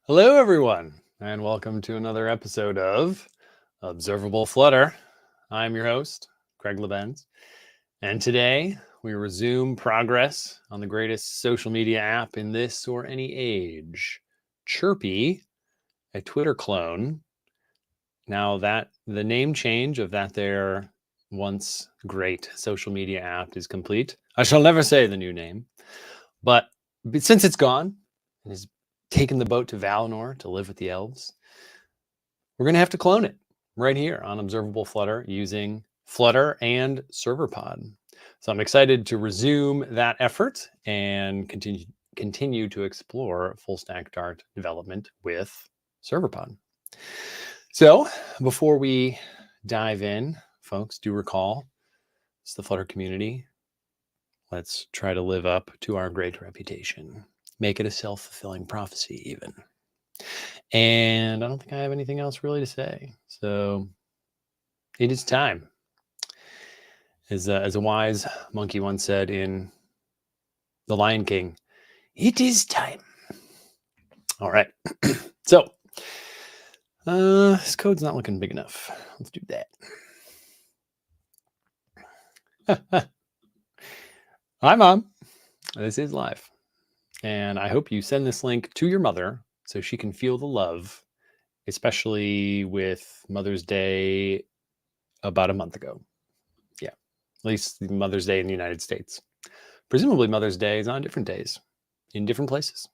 Hello, everyone, and welcome to another episode of Observable Flutter. I'm your host, Craig Labenz, and today we resume progress on the greatest social media app in this or any age, Chirpy, a Twitter clone. Now that the name change of that their once great social media app is complete, I shall never say the new name, but since it's gone and has taken the boat to Valinor to live with the elves, we're going to have to clone it right here on Observable Flutter using Flutter and Serverpod. So I'm excited to resume that effort and continue to explore full stack Dart development with Serverpod. So before we dive in, folks, do recall it's the Flutter community. Let's try to live up to our great reputation. Make it a self-fulfilling prophecy, even. And I don't think I have anything else really to say. So it is time. As a wise monkey once said in The Lion King, it is time. All right. So this code's not looking big enough. Let's do that. Hi, Mom. This is live. And I hope you send this link to your mother so she can feel the love, especially with Mother's Day about a month ago. Yeah, at least Mother's Day in the United States. Presumably Mother's Day is on different days in different places.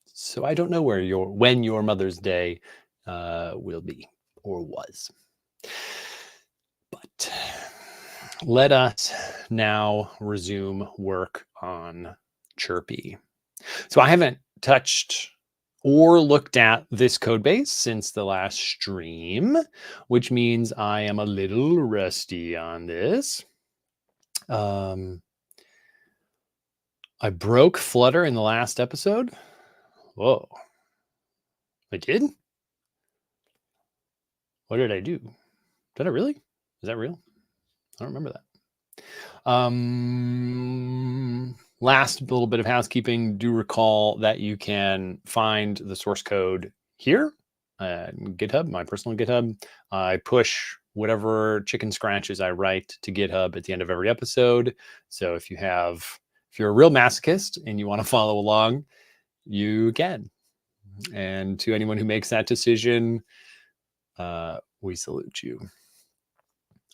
So I don't know when your Mother's Day will be or was. But let us now resume work on Chirpy. So I haven't touched or looked at this code base since the last stream, which means I am a little rusty on this. I broke Flutter in the last episode. Whoa. I did? What did I do? Did I really? Is that real? I don't remember that. Last little bit of housekeeping. Do recall that you can find the source code here GitHub, my personal GitHub. I push whatever chicken scratches I write to GitHub at the end of every episode. So if you're a real masochist and you want to follow along, you can. And to anyone who makes that decision, we salute you.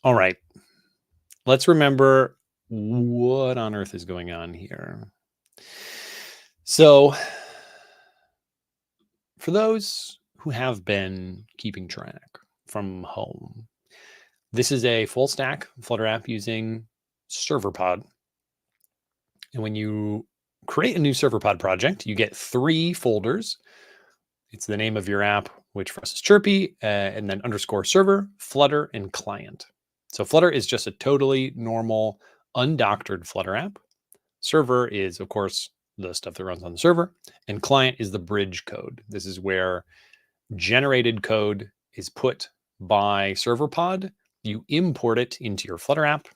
All right. Let's remember what on earth is going on here. So for those who have been keeping track from home, this is a full stack Flutter app using Serverpod. And when you create a new Serverpod project, you get 3 folders. It's the name of your app, which for us is Chirpy, and then underscore server, Flutter, and client. So Flutter is just a totally normal, undoctored Flutter app. Server is, of course, the stuff that runs on the server, and client is the bridge code. This is where generated code is put by Serverpod. You import it into your Flutter app.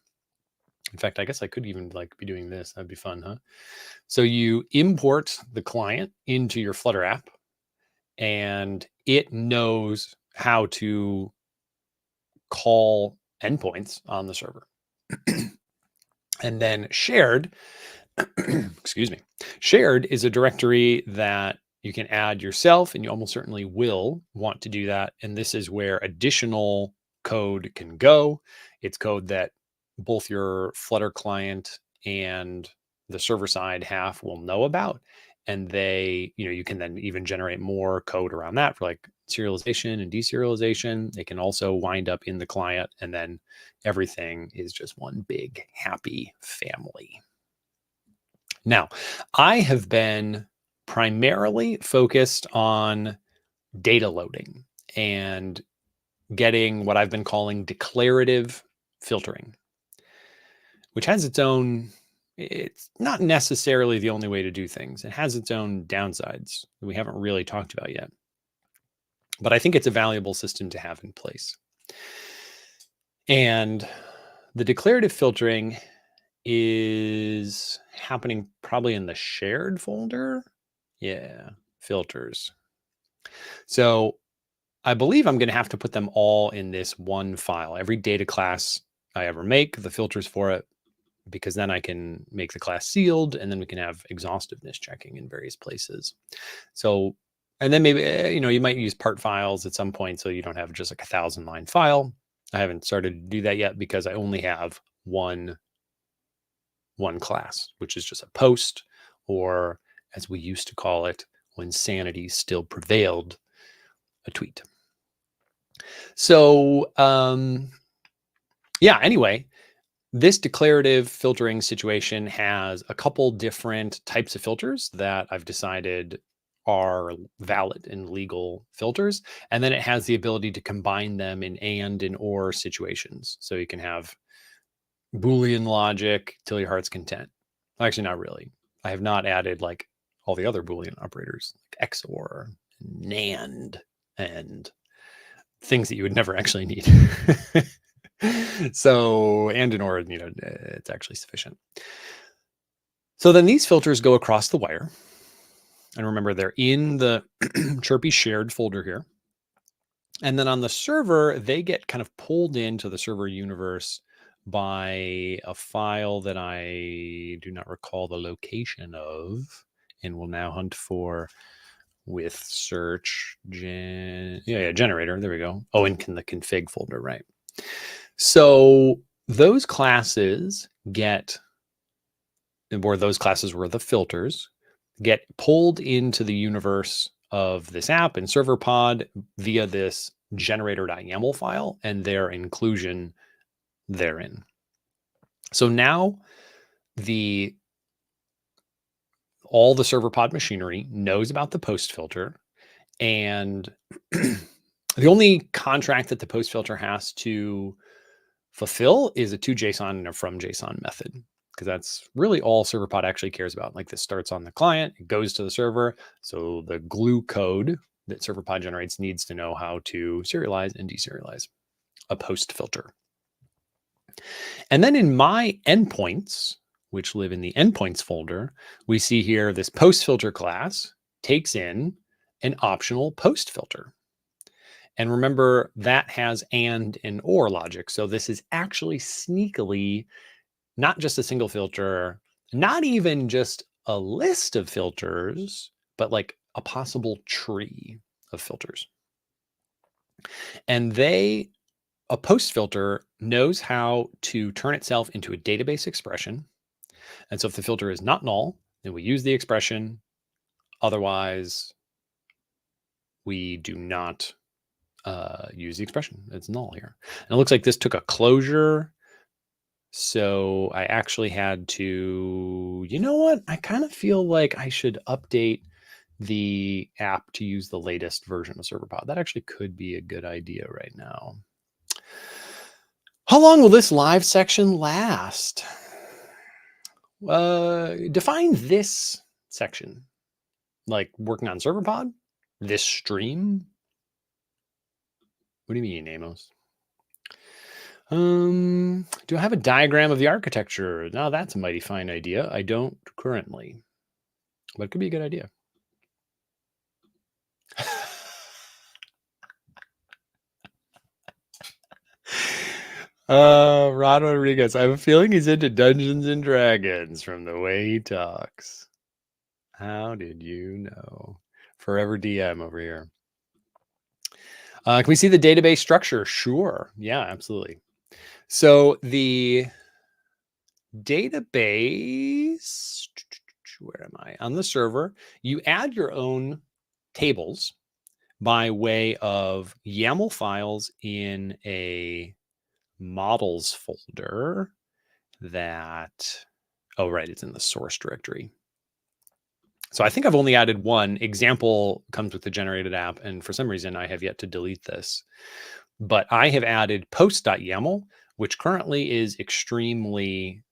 In fact, I guess I could even be doing this. That'd be fun, huh? So you import the client into your Flutter app, and it knows how to call endpoints on the server. And then shared, excuse me, shared is a directory that you can add yourself, and you almost certainly will want to do that. And this is where additional code can go. It's code that both your Flutter client and the server side half will know about. And you can then even generate more code around that for serialization and deserialization. It can also wind up in the client, and then everything is just one big happy family. Now, I have been primarily focused on data loading and getting what I've been calling declarative filtering, which has it's not necessarily the only way to do things. It has its own downsides that we haven't really talked about yet. But I think it's a valuable system to have in place. And the declarative filtering is happening probably in the shared folder. Yeah, filters. So I believe I'm going to have to put them all in this one file. Every data class I ever make, the filters for it, because then I can make the class sealed, and then we can have exhaustiveness checking in various places. So, and then maybe, you might use part files at some point, so you don't have just like 1,000-line file. I haven't started to do that yet because I only have one class, which is just a post, or as we used to call it when sanity still prevailed, a tweet. So, yeah, anyway, this declarative filtering situation has a couple different types of filters that I've decided are valid and legal filters. And then it has the ability to combine them in and or situations. So you can have Boolean logic till your heart's content. Actually, not really. I have not added like all the other Boolean operators, like XOR, NAND, and things that you would never actually need. So, and in or, it's actually sufficient. So then these filters go across the wire. And remember, they're in the Chirpy shared folder here. And then on the server, they get kind of pulled into the server universe by a file that I do not recall the location of, and will now hunt for with search generator. There we go. Oh, in the config folder, right? So those classes those classes were the filters, get pulled into the universe of this app in Serverpod via this generator.yaml file and their inclusion therein. So now all the Serverpod machinery knows about the post filter, and the only contract that the post filter has to fulfill is a to.json and a from.json method, because that's really all Serverpod actually cares about. Like, this starts on the client, it goes to the server. So the glue code that Serverpod generates needs to know how to serialize and deserialize a post filter. And then in my endpoints, which live in the endpoints folder, we see here this post filter class takes in an optional post filter. And remember, that has and or logic. So this is actually sneakily not just a single filter, not even just a list of filters, but like a possible tree of filters. And a post filter knows how to turn itself into a database expression. And so if the filter is not null, then we use the expression. Otherwise, we do not use the expression. It's null here. And it looks like this took a closure. So I actually had to, I kind of feel like I should update the app to use the latest version of Serverpod. That actually could be a good idea right now. How long will this live section last? Define this section. Like working on Serverpod? This stream? What do you mean, Amos? Do I have a diagram of the architecture? Now that's a mighty fine idea. I don't currently, but it could be a good idea. Rod Rodriguez. I have a feeling he's into Dungeons and Dragons from the way he talks. How did you know? Forever DM over here. Can we see the database structure? Sure. Yeah, absolutely. So the database, where am I? On the server, you add your own tables by way of YAML files in a models folder it's in the source directory. So I think I've only added one. Example comes with the generated app, and for some reason I have yet to delete this. But I have added post.yaml, which currently is extremely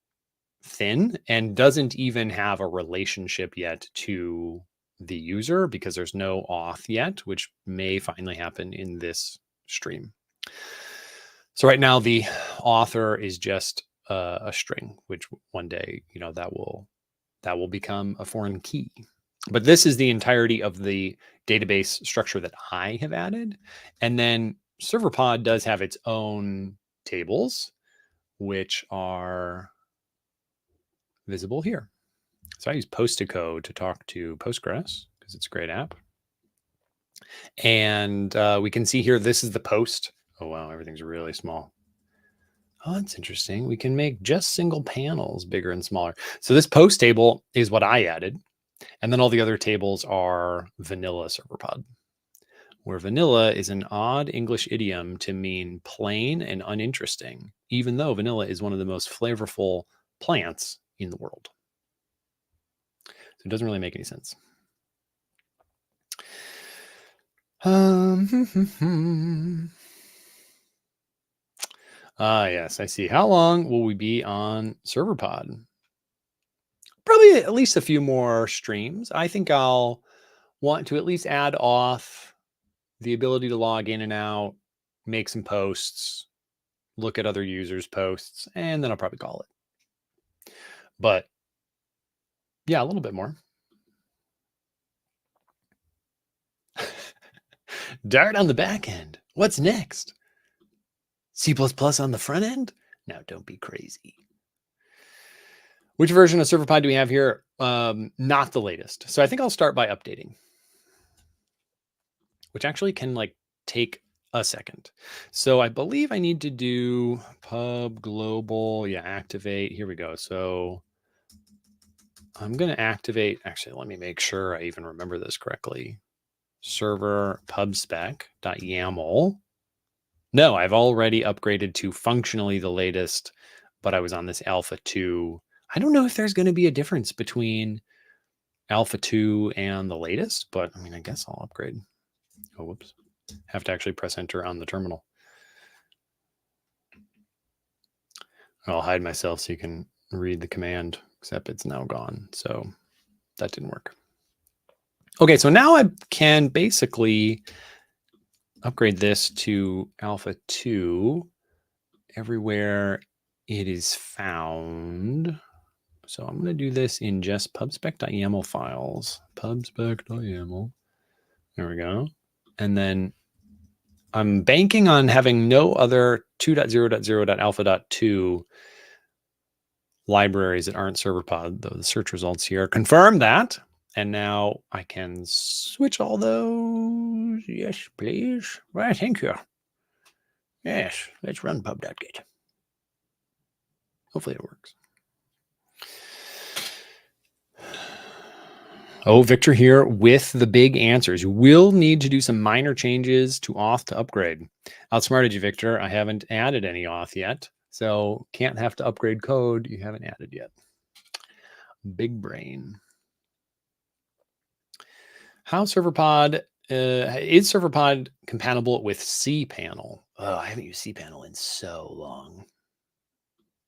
thin and doesn't even have a relationship yet to the user because there's no auth yet, which may finally happen in this stream. So right now the author is just a string, which one day, that will become a foreign key. But this is the entirety of the database structure that I have added. And then Serverpod does have its own tables, which are visible here. So I use Post2Code to talk to Postgres because it's a great app. And we can see here, this is the post. Oh, wow, everything's really small. Oh, that's interesting. We can make just single panels bigger and smaller. So this post table is what I added. And then all the other tables are vanilla Serverpod, where vanilla is an odd English idiom to mean plain and uninteresting, even though vanilla is one of the most flavorful plants in the world. So it doesn't really make any sense. Yes, I see. How long will we be on Serverpod? Probably at least a few more streams. I think I'll want to at least add auth, the ability to log in and out, make some posts, look at other users' posts, and then I'll probably call it. But yeah, a little bit more. Dart on the back end. What's next? C++ on the front end? Now, don't be crazy. Which version of Serverpod do we have here? Not the latest. So I think I'll start by updating, which actually can like take a second. So I believe I need to do pub global, activate. Here we go. So I'm going to activate, actually, let me make sure I even remember this correctly. Server pubspec.yaml. No, I've already upgraded to functionally the latest, but I was on this alpha 2. I don't know if there's going to be a difference between alpha 2 and the latest, but I mean, I guess I'll upgrade. Oh, whoops. Have to actually press enter on the terminal. I'll hide myself so you can read the command, except it's now gone. So that didn't work. Okay, so now I can basically upgrade this to alpha 2 everywhere it is found. So I'm going to do this in just pubspec.yaml files. Pubspec.yaml. There we go. And then I'm banking on having no other 2.0.0.alpha.2 libraries that aren't Serverpod, though the search results here confirm that. And now I can switch all those. Yes, please. Right, thank you. Yes, let's run pub.git. Hopefully it works. Oh, Victor here with the big answers. You will need to do some minor changes to auth to upgrade. Outsmarted you, Victor. I haven't added any auth yet, so can't have to upgrade code you haven't added yet. Big brain. How Serverpod, is Serverpod compatible with cPanel? Oh, I haven't used cPanel in so long.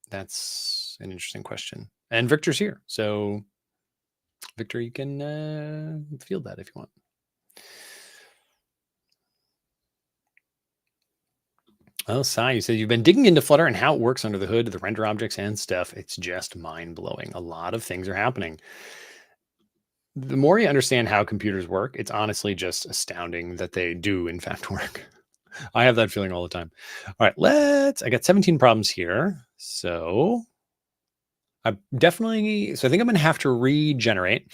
That's an interesting question. And Victor's here, so Victor, you can field that if you want. Oh, Sai, you said you've been digging into Flutter and how it works under the hood, the render objects and stuff. It's just mind-blowing. A lot of things are happening. The more you understand how computers work, it's honestly just astounding that they do, in fact, work. I have that feeling all the time. All right, I got 17 problems here. So I think I'm going to have to regenerate.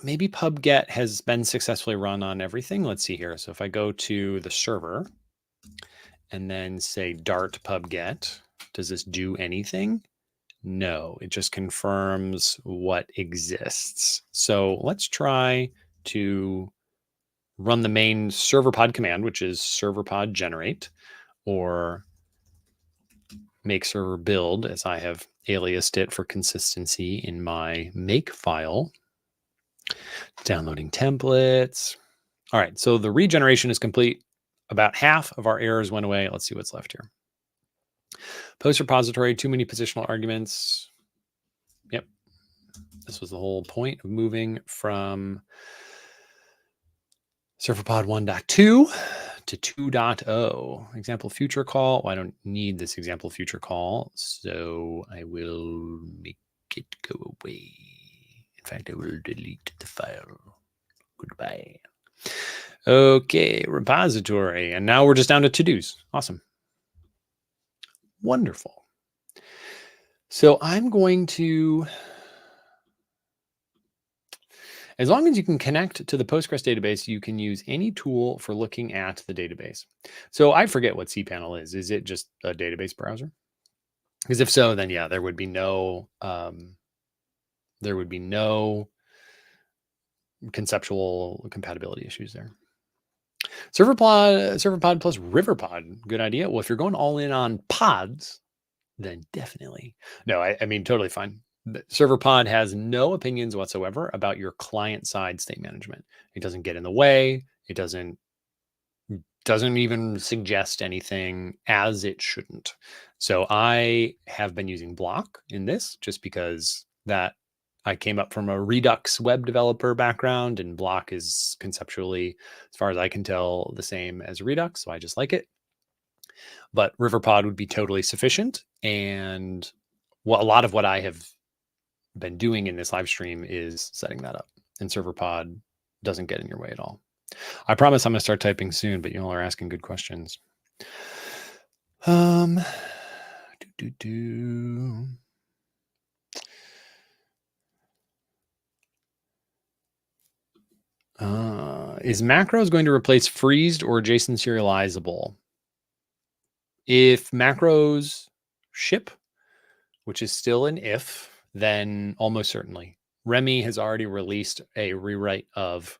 Maybe pubget has been successfully run on everything. Let's see here. So if I go to the server and then say dart pubget, does this do anything? No, it just confirms what exists. So let's try to run the main serverpod command, which is serverpod generate, or make server build, as I have aliased it for consistency in my make file. Downloading templates. All right, so the regeneration is complete. About half of our errors went away. Let's see what's left here. Post repository, too many positional arguments. Yep. This was the whole point of moving from Serverpod 1.2 to 2.0. Example future call. Well, I don't need this example future call, so I will make it go away. In fact, I will delete the file. Goodbye. Okay, repository. And now we're just down to to-dos. Awesome. Wonderful. So I'm going to, as long as you can connect to the Postgres database, you can use any tool for looking at the database. So I forget what cPanel is. Is it just a database browser? Because if so, then yeah, there would be no conceptual compatibility issues there. Serverpod plus Riverpod, good idea. Well, if you're going all in on pods, then definitely. No, I mean, totally fine. Serverpod has no opinions whatsoever about your client-side state management. It doesn't get in the way. It doesn't even suggest anything, as it shouldn't. So I have been using Block in this just because that I came up from a Redux web developer background, and Block is conceptually, as far as I can tell, the same as Redux. So I just like it. But Riverpod would be totally sufficient. And a lot of what I have been doing in this live stream is setting that up. And Serverpod doesn't get in your way at all. I promise I'm going to start typing soon, but you all are asking good questions. Is macros going to replace freezed or JSON serializable? If macros ship, which is still an if, then almost certainly. Remy has already released a rewrite of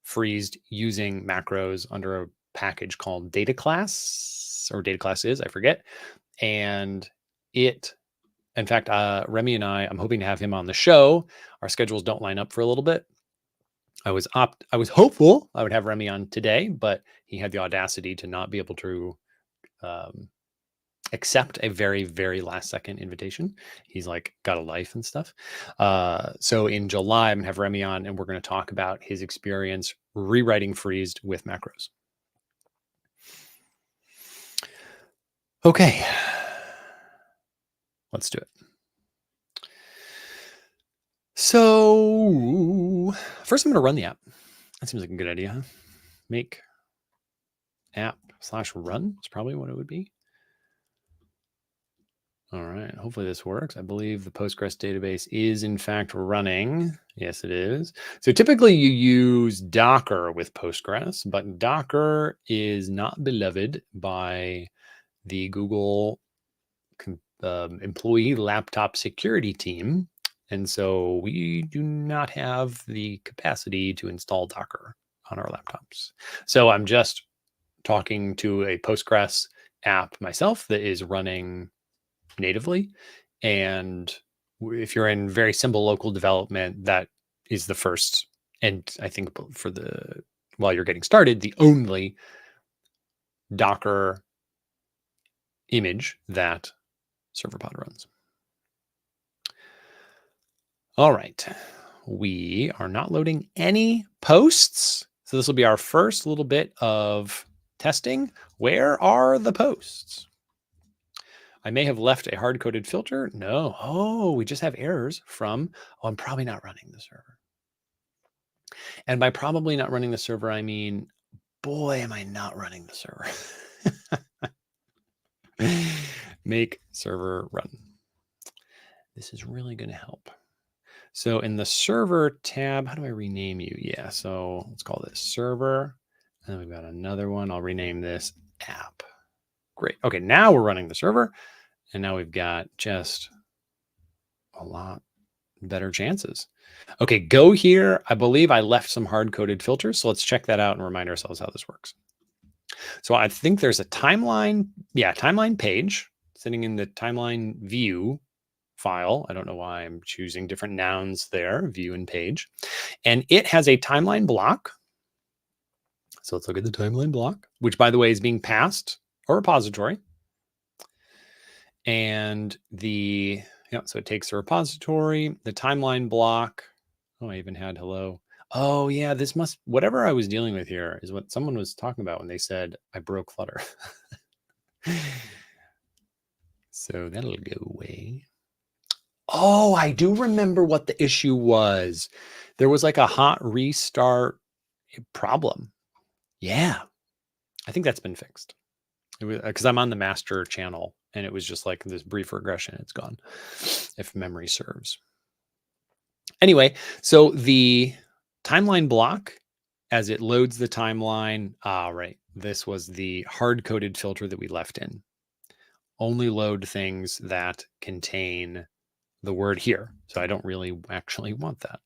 freezed using macros under a package called data class, or data classes, I forget. And it, in fact, Remy and I'm hoping to have him on the show. Our schedules don't line up for a little bit. I was hopeful I would have Remy on today, but he had the audacity to not be able to accept a very, very last second invitation. He's like got a life and stuff. So in July, I'm gonna have Remy on, and we're going to talk about his experience rewriting freezed with macros. Okay, let's do it. So first I'm going to run the app. That seems like a good idea, huh? Make app/run is probably what it would be. All right, hopefully this works. I believe the Postgres database is in fact running. Yes, it is. So typically you use Docker with Postgres, but Docker is not beloved by the Google employee laptop security team. And so we do not have the capacity to install Docker on our laptops. So I'm just talking to a Postgres app myself that is running natively. And if you're in very simple local development, that is the first, and I think for while you're getting started, the only Docker image that Serverpod runs. All right, we are not loading any posts. So this will be our first little bit of testing. Where are the posts? I may have left a hard-coded filter. No. Oh, we just have errors from, I'm probably not running the server. And by probably not running the server, I mean, boy, am I not running the server. Make server run. This is really going to help. So in the server tab, how do I rename you? Yeah, so let's call this server. And then we've got another one. I'll rename this app. Great. Okay, now we're running the server. And now we've got just a lot better chances. Okay, go here. I believe I left some hard-coded filters. So let's check that out and remind ourselves how this works. So I think there's a timeline. Yeah, timeline page sitting in the timeline view file. I don't know why I'm choosing different nouns there, view and page. And it has a timeline block. So let's look at the timeline block, which by the way is being passed a repository. And so it takes the repository, the timeline block. Oh, I even had hello. Oh yeah, this must, whatever I was dealing with here is what someone was talking about when they said I broke Flutter. So that'll go away. Oh, I do remember what the issue was. There was like a hot restart problem. Yeah, I think that's been fixed. It was because I'm on the master channel and it was just like this brief regression. It's gone, if memory serves. Anyway, so the timeline block, as it loads the timeline, right, this was the hard-coded filter that we left in. Only load things that contain the word here. So I don't really actually want that.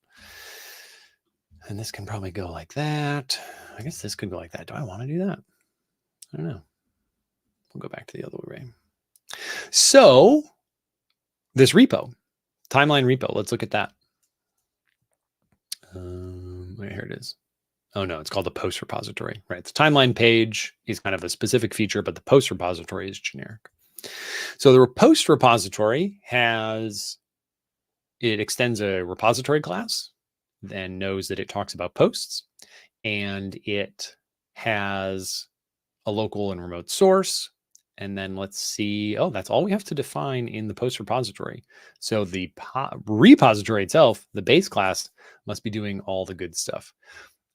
And this can probably go like that. I guess this could go like that. Do I want to do that? I don't know. We'll go back to the other way. So this repo, timeline repo, let's look at that. Here it is. Oh no, it's called the post repository, right? The timeline page is kind of a specific feature, but the post repository is generic. So the post repository it extends a repository class, then knows that it talks about posts, and it has a local and remote source. And then let's see, oh, that's all we have to define in the post repository. So the repository itself, the base class, must be doing all the good stuff.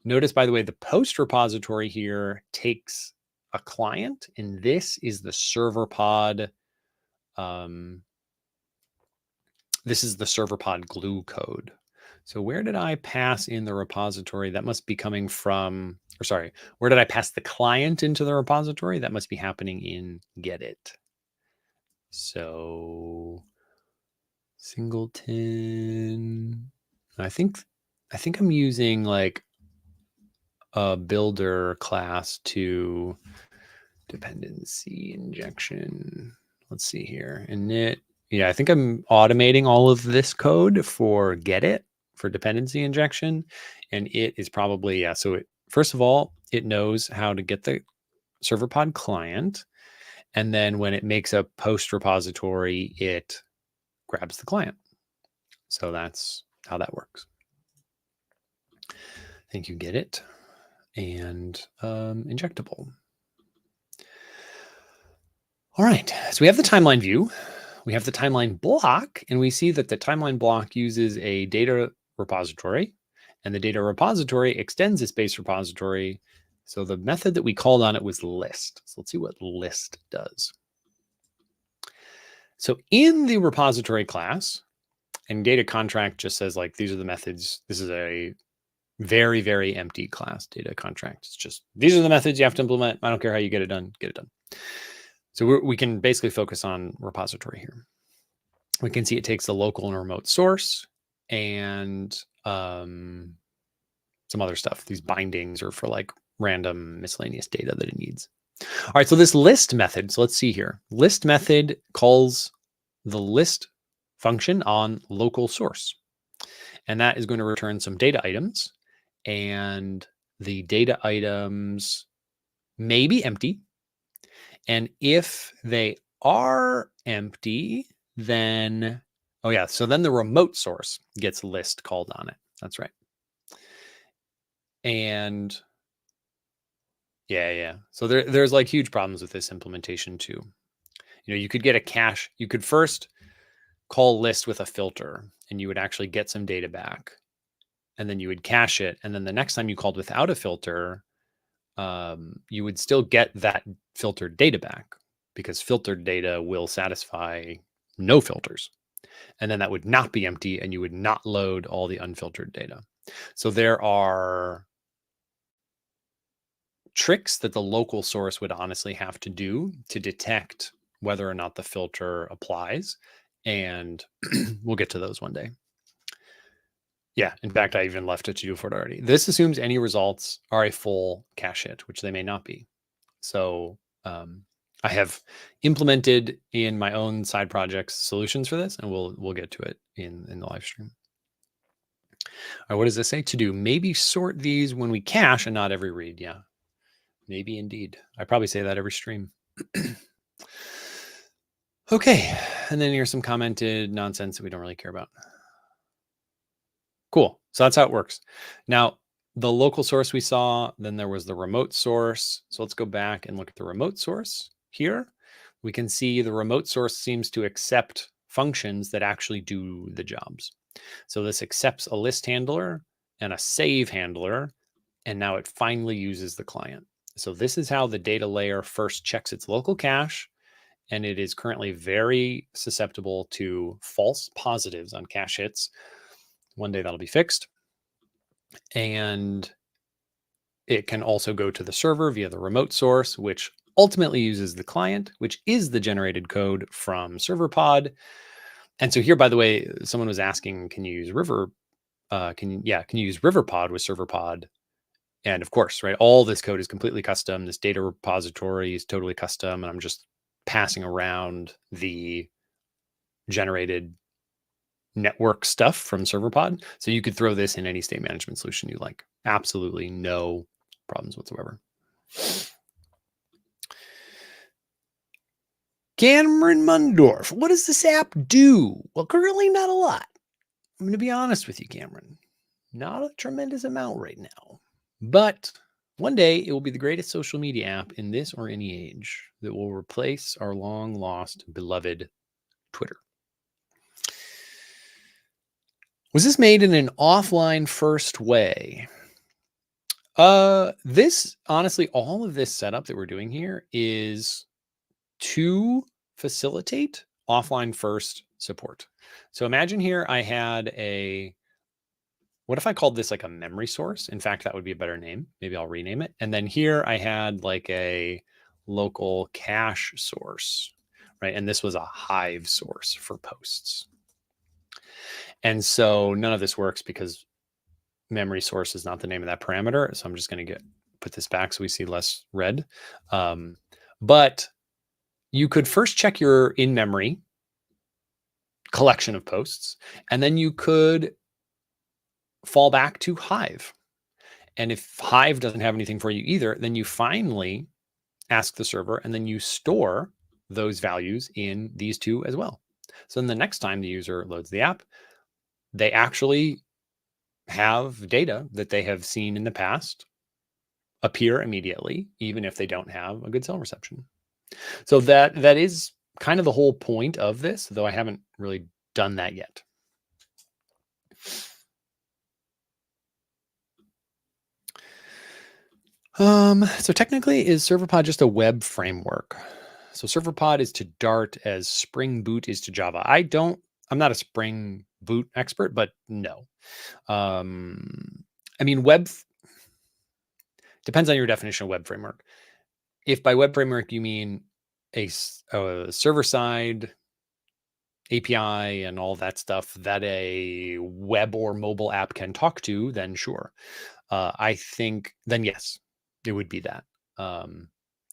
Notice, by the way, the post repository here takes a client, and this is the Serverpod. This is the Serverpod glue code. So where did I pass in the repository? That must be coming from, or sorry, where did I pass the client into the repository? That must be happening in Gedit. So singleton, I think I'm using like a builder class to dependency injection. Let's see here. Init. Yeah, I think I'm automating all of this code for Gedit for dependency injection. And it is probably, yeah. So first of all, it knows how to get the Serverpod client. And then when it makes a post repository, it grabs the client. So that's how that works. Thank you, Gedit. And injectable. All right, so we have the timeline view. We have the timeline block, and we see that the timeline block uses a data repository, and the data repository extends its base repository. So the method that we called on it was list. So let's see what list does. So in the repository class, and data contract just says like, these are the methods. This is a very, very empty class, data contract. It's just, these are the methods you have to implement. I don't care how you get it done, get it done. So we can basically focus on repository here. We can see it takes the local and remote source and some other stuff. These bindings are for like random miscellaneous data that it needs. All right, so this list method, so let's see here. List method calls the list function on local source. And that is going to return some data items. And the data items may be empty. And if they are empty, then, oh yeah, so then the remote source gets list called on it. That's right. And yeah. So there's like huge problems with this implementation too. You know, you could get a cache. You could first call list with a filter and you would actually get some data back. And then you would cache it. And then the next time you called without a filter, you would still get that filtered data back because filtered data will satisfy no filters. And then that would not be empty and you would not load all the unfiltered data. So there are tricks that the local source would honestly have to do to detect whether or not the filter applies. And we'll get to those one day. Yeah, in fact, I even left it to do for it already. This assumes any results are a full cache hit, which they may not be. So I have implemented in my own side projects solutions for this, and we'll get to it in the live stream. All right, what does this say? To do maybe sort these when we cache and not every read. Yeah, maybe indeed. I probably say that every stream. Okay, and then here's some commented nonsense that we don't really care about. Cool. So that's how it works. Now, the local source we saw, then there was the remote source. So let's go back and look at the remote source here. We can see the remote source seems to accept functions that actually do the jobs. So this accepts a list handler and a save handler, and now it finally uses the client. So this is how the data layer first checks its local cache, and it is currently very susceptible to false positives on cache hits. One day that'll be fixed. And it can also go to the server via the remote source, which ultimately uses the client, which is the generated code from Serverpod. And so here, by the way, someone was asking, can you use can you use Riverpod with Serverpod? And of course, right, all this code is completely custom. This data repository is totally custom, and I'm just passing around the generated network stuff from Serverpod. So you could throw this in any state management solution you like. Absolutely no problems whatsoever. Cameron Mundorf, what does this app do? Well, currently not a lot. I'm going to be honest with you, Cameron. Not a tremendous amount right now. But one day it will be the greatest social media app in this or any age that will replace our long lost beloved Twitter. Was this made in an offline first way? This, honestly, all of this setup that we're doing here is to facilitate offline first support. So imagine here I had what if I called this like a memory source? In fact, that would be a better name. Maybe I'll rename it. And then here I had like a local cache source, right? And this was a Hive source for posts. And so none of this works because memory source is not the name of that parameter. So I'm just going to put this back so we see less red. But you could first check your in-memory collection of posts, and then you could fall back to Hive. And if Hive doesn't have anything for you either, then you finally ask the server, and then you store those values in these two as well. So then the next time the user loads the app, they actually have data that they have seen in the past appear immediately, even if they don't have a good cell reception. So that is kind of the whole point of this, though I haven't really done that yet. So technically, is Serverpod just a web framework? So Serverpod is to Dart as Spring Boot is to Java. I'm not a Spring Boot expert, but no. I mean, depends on your definition of web framework. If by web framework you mean a server-side API and all that stuff that a web or mobile app can talk to, then sure. I think then yes, it would be that. And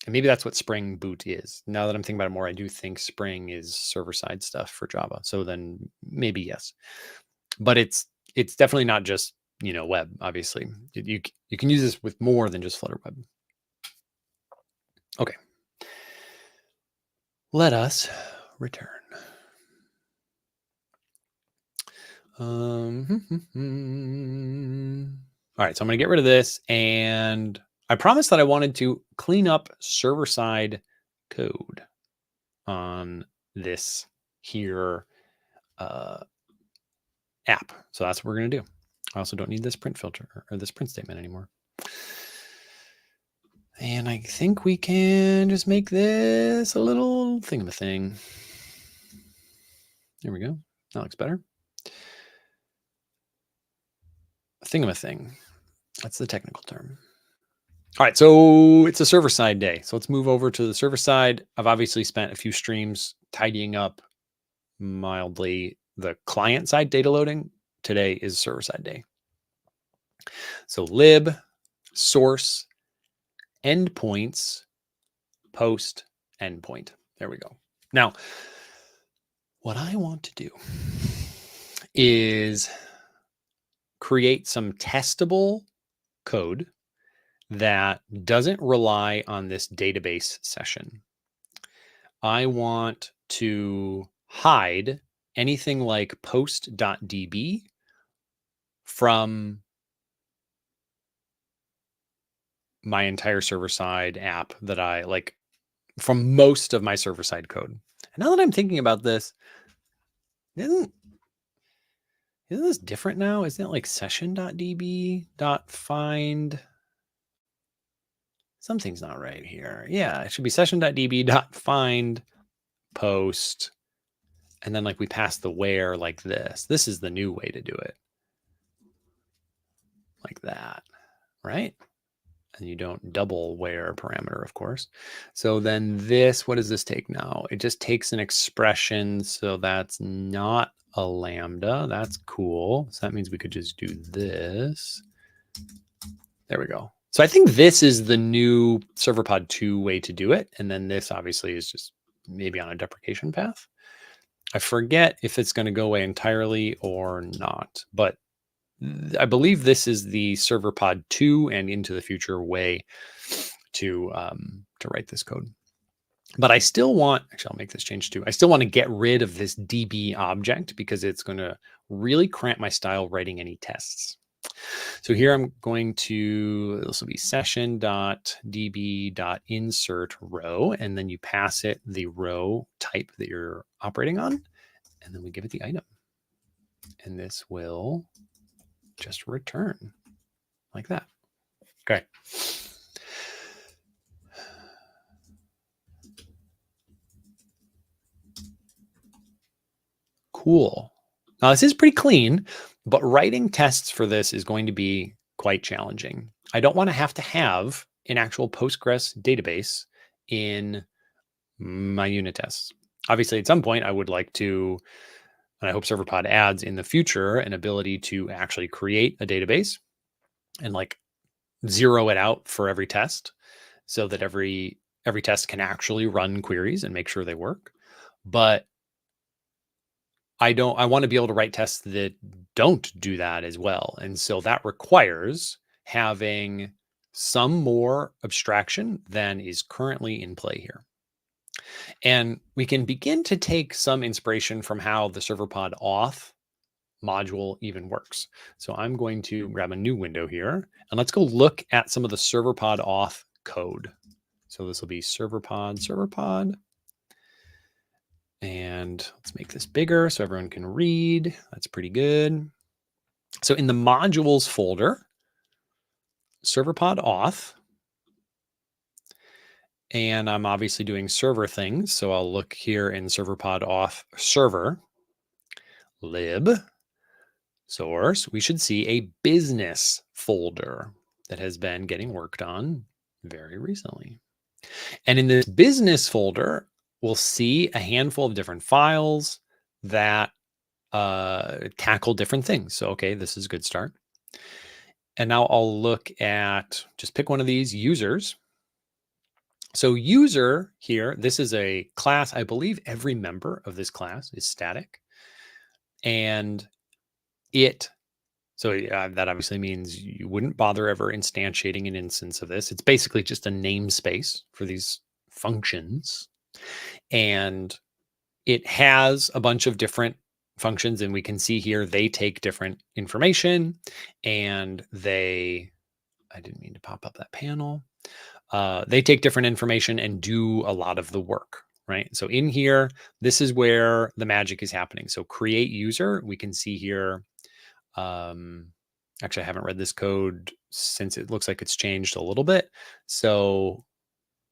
maybe that's what Spring Boot is. Now that I'm thinking about it more, I do think Spring is server-side stuff for Java. So then maybe yes, but it's definitely not just web. Obviously, you can use this with more than just Flutter Web. Okay, let us return. All right, so I'm going to get rid of this, and I promised that I wanted to clean up server-side code on this here app. So that's what we're going to do. I also don't need this print filter or this print statement anymore. And I think we can just make this a little thingamathing. There we go. That looks better. Thingamathing. That's the technical term. All right, so it's a server-side day. So let's move over to the server side. I've obviously spent a few streams tidying up mildly the client-side data loading. Today is server-side day. So lib, source, endpoints, post, endpoint. There we go. Now, what I want to do is create some testable code that doesn't rely on this database session. I want to hide anything like post.db from my entire server-side app that I like from most of my server-side code. And now that I'm thinking about this, isn't this different now? Isn't it like session.db.find? Something's not right here. Yeah, it should be session.db.find post. And then like we pass the where like this. This is the new way to do it. Like that, right? And you don't double where parameter, of course. So then this, what does this take now? It just takes an expression. So that's not a lambda. That's cool. So that means we could just do this. There we go. So I think this is the new Serverpod 2 way to do it. And then this obviously is just maybe on a deprecation path. I forget if it's going to go away entirely or not, but I believe this is the Serverpod 2 and into the future way to write this code. But I still want, actually, I'll make this change too. I still want to get rid of this DB object because it's going to really cramp my style writing any tests. So here I'm going to, this will be session.db.insert row, and then you pass it the row type that you're operating on, and then we give it the item. And this will just return like that. Okay. Cool. Now this is pretty clean, but writing tests for this is going to be quite challenging. I don't want to have an actual Postgres database in my unit tests. Obviously, at some point, I would like to, and I hope Serverpod adds in the future, an ability to actually create a database and like zero it out for every test so that every test can actually run queries and make sure they work. But I want to be able to write tests that don't do that as well. And so that requires having some more abstraction than is currently in play here. And we can begin to take some inspiration from how the Serverpod auth module even works. So I'm going to grab a new window here and let's go look at some of the Serverpod auth code. So this will be Serverpod. And let's make this bigger so everyone can read. That's pretty good. So in the modules folder, Serverpod auth, and I'm obviously doing server things. So I'll look here in Serverpod auth server, lib, source. We should see a business folder that has been getting worked on very recently. And in this business folder, we'll see a handful of different files that tackle different things. So, okay, this is a good start. And now I'll look at, just pick one of these users. So user here, this is a class. I believe every member of this class is static. And that obviously means you wouldn't bother ever instantiating an instance of this. It's basically just a namespace for these functions. And it has a bunch of different functions, and we can see here they take different information and I didn't mean to pop up that panel. They take different information and do a lot of the work, right? So in here, this is where the magic is happening. So create user, we can see here. Actually, I haven't read this code since it looks like it's changed a little bit. So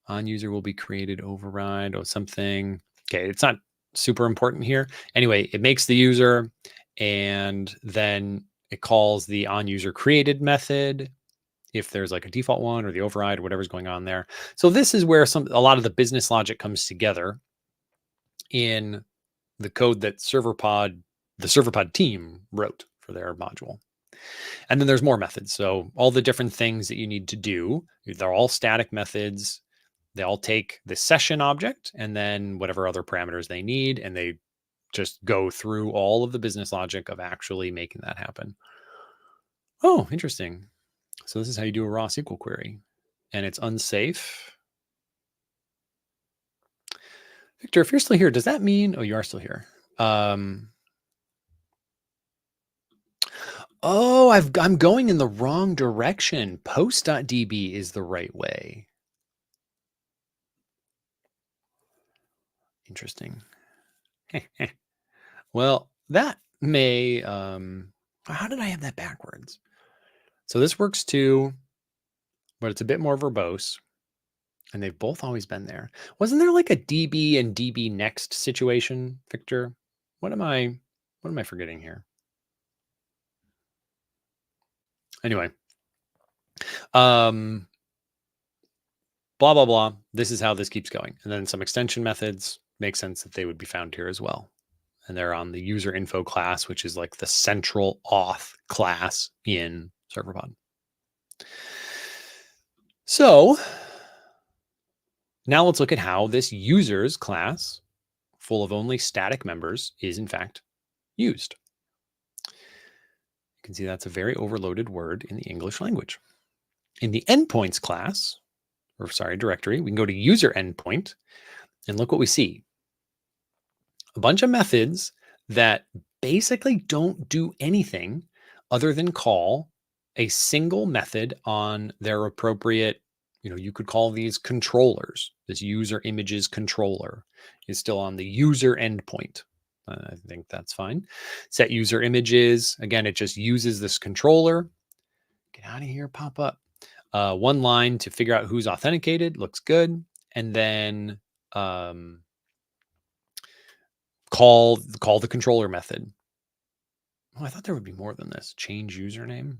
on user will be created override or something. Okay, it's not super important here. Anyway, it makes the user and then it calls the on user created method if there's like a default one or the override or whatever's going on there. So this is where a lot of the business logic comes together in the code that the Serverpod team wrote for their module. And then there's more methods. So all the different things that you need to do, they're all static methods. They all take the session object and then whatever other parameters they need, and they just go through all of the business logic of actually making that happen. Oh, interesting. So this is how you do a raw SQL query, and it's unsafe. Victor, if you're still here, does that mean, oh, you are still here. Oh, I'm going in the wrong direction. Post.db is the right way. Interesting. Well, that may, how did I have that backwards? So this works too, but it's a bit more verbose. And they've both always been there. Wasn't there like a DB and DB next situation, Victor? What am I forgetting here? Anyway, blah, blah, blah. This is how this keeps going. And then some extension methods make sense that they would be found here as well. And they're on the user info class, which is like the central auth class in Serverpod. So now let's look at how this users class, full of only static members, is in fact used. You can see that's a very overloaded word in the English language. In the endpoints class, or sorry, directory, we can go to user endpoint and look what we see. A bunch of methods that basically don't do anything other than call a single method on their appropriate, you could call these controllers. This user images controller is still on the user endpoint. I think that's fine. Set user images. Again, it just uses this controller. Get out of here, pop up. One line to figure out who's authenticated. Looks good. And then call the controller method. Oh, I thought there would be more than this. Change username.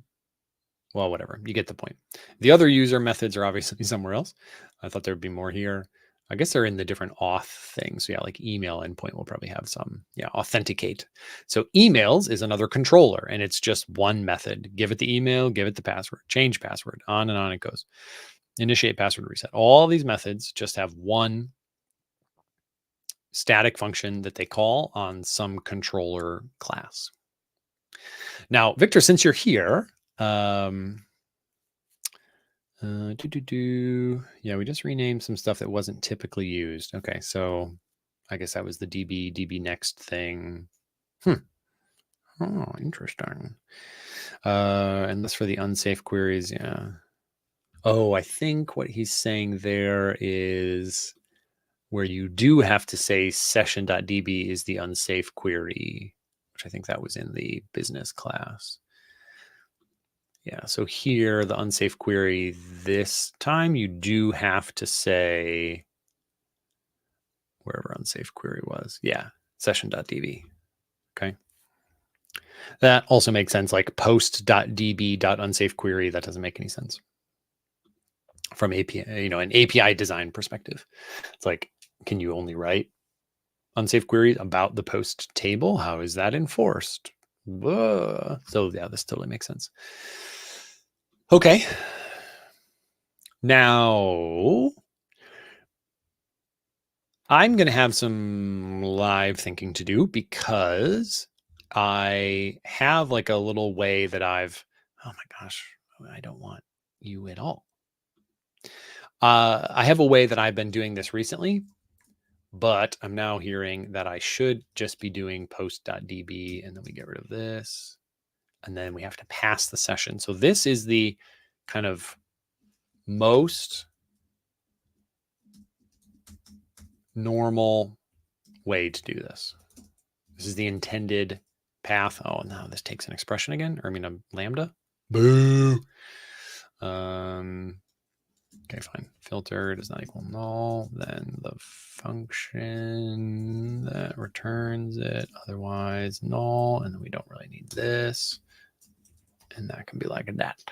Well, whatever. You get the point. The other user methods are obviously somewhere else. I thought there would be more here. I guess they're in the different auth things. So yeah, like email endpoint will probably have some. Yeah, authenticate. So emails is another controller, and it's just one method. Give it the email, give it the password, change password, on and on it goes. Initiate password reset. All these methods just have one static function that they call on some controller class. Now, Victor, since you're here, yeah, we just renamed some stuff that wasn't typically used. Okay, so I guess that was the DB next thing. Oh, interesting. And that's for the unsafe queries. Yeah. Oh, I think what he's saying there is where you do have to say session.db is the unsafe query, which I think that was in the business class. Yeah, so here, the unsafe query, this time you do have to say wherever unsafe query was. Yeah, session.db. Okay. That also makes sense, like post.db.unsafe query. That doesn't make any sense from API, an API design perspective. It's like, can you only write unsafe queries about the post table? How is that enforced? So yeah, this totally makes sense. Okay. Now I'm going to have some live thinking to do because I have like a little way that oh my gosh, I don't want you at all. I have a way that I've been doing this recently, but I'm now hearing that I should just be doing post.db, and then we get rid of this, and then we have to pass the session. So this is the kind of most normal way to do this. This is the intended path. Oh, now this takes an expression again, or a lambda. Boo. Okay, fine. Filter does not equal null. Then the function that returns it, otherwise null. And then we don't really need this. And that can be like that.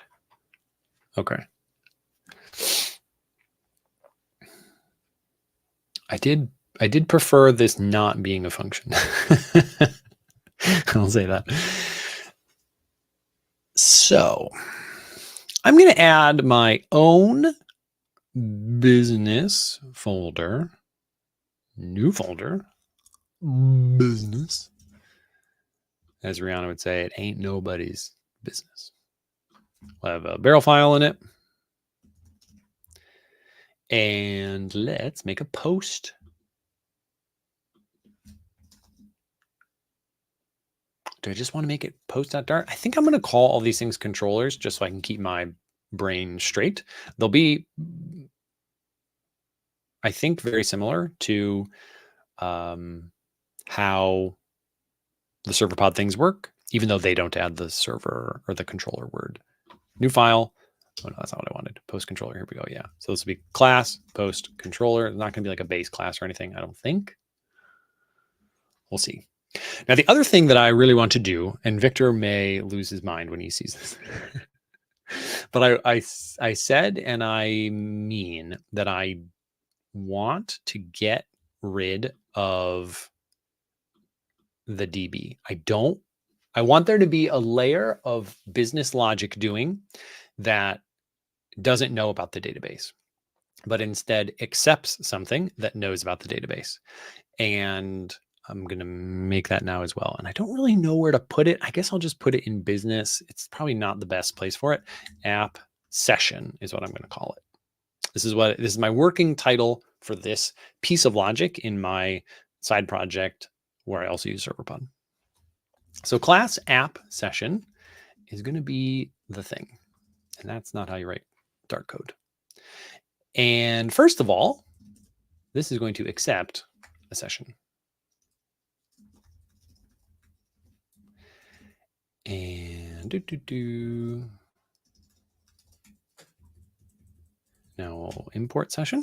Okay. I did prefer this not being a function. I'll say that. So I'm going to add my own business folder, new folder, business. As Rihanna would say, it ain't nobody's business. We'll have a barrel file in it. And let's make a post do I just want to make it post.dart? I think I'm going to call all these things controllers just so I can keep my brain straight. They'll be, I think, very similar to how the Serverpod things work, even though they don't add the server or the controller word. New file. Oh, no, that's not what I wanted. Post controller. Here we go. Yeah. So this will be class, post controller. It's not going to be like a base class or anything, I don't think. We'll see. Now, the other thing that I really want to do, and Victor may lose his mind when he sees this, but I said, and I mean that I want to get rid of the DB. I want there to be a layer of business logic doing that doesn't know about the database, but instead accepts something that knows about the database. And I'm going to make that now as well. And I don't really know where to put it. I guess I'll just put it in business. It's probably not the best place for it. App session is what I'm going to call it. This is my working title for this piece of logic in my side project where I also use Serverpod. So class app session is going to be the thing. And that's not how you write Dart code. And first of all, this is going to accept a session. And now we'll import session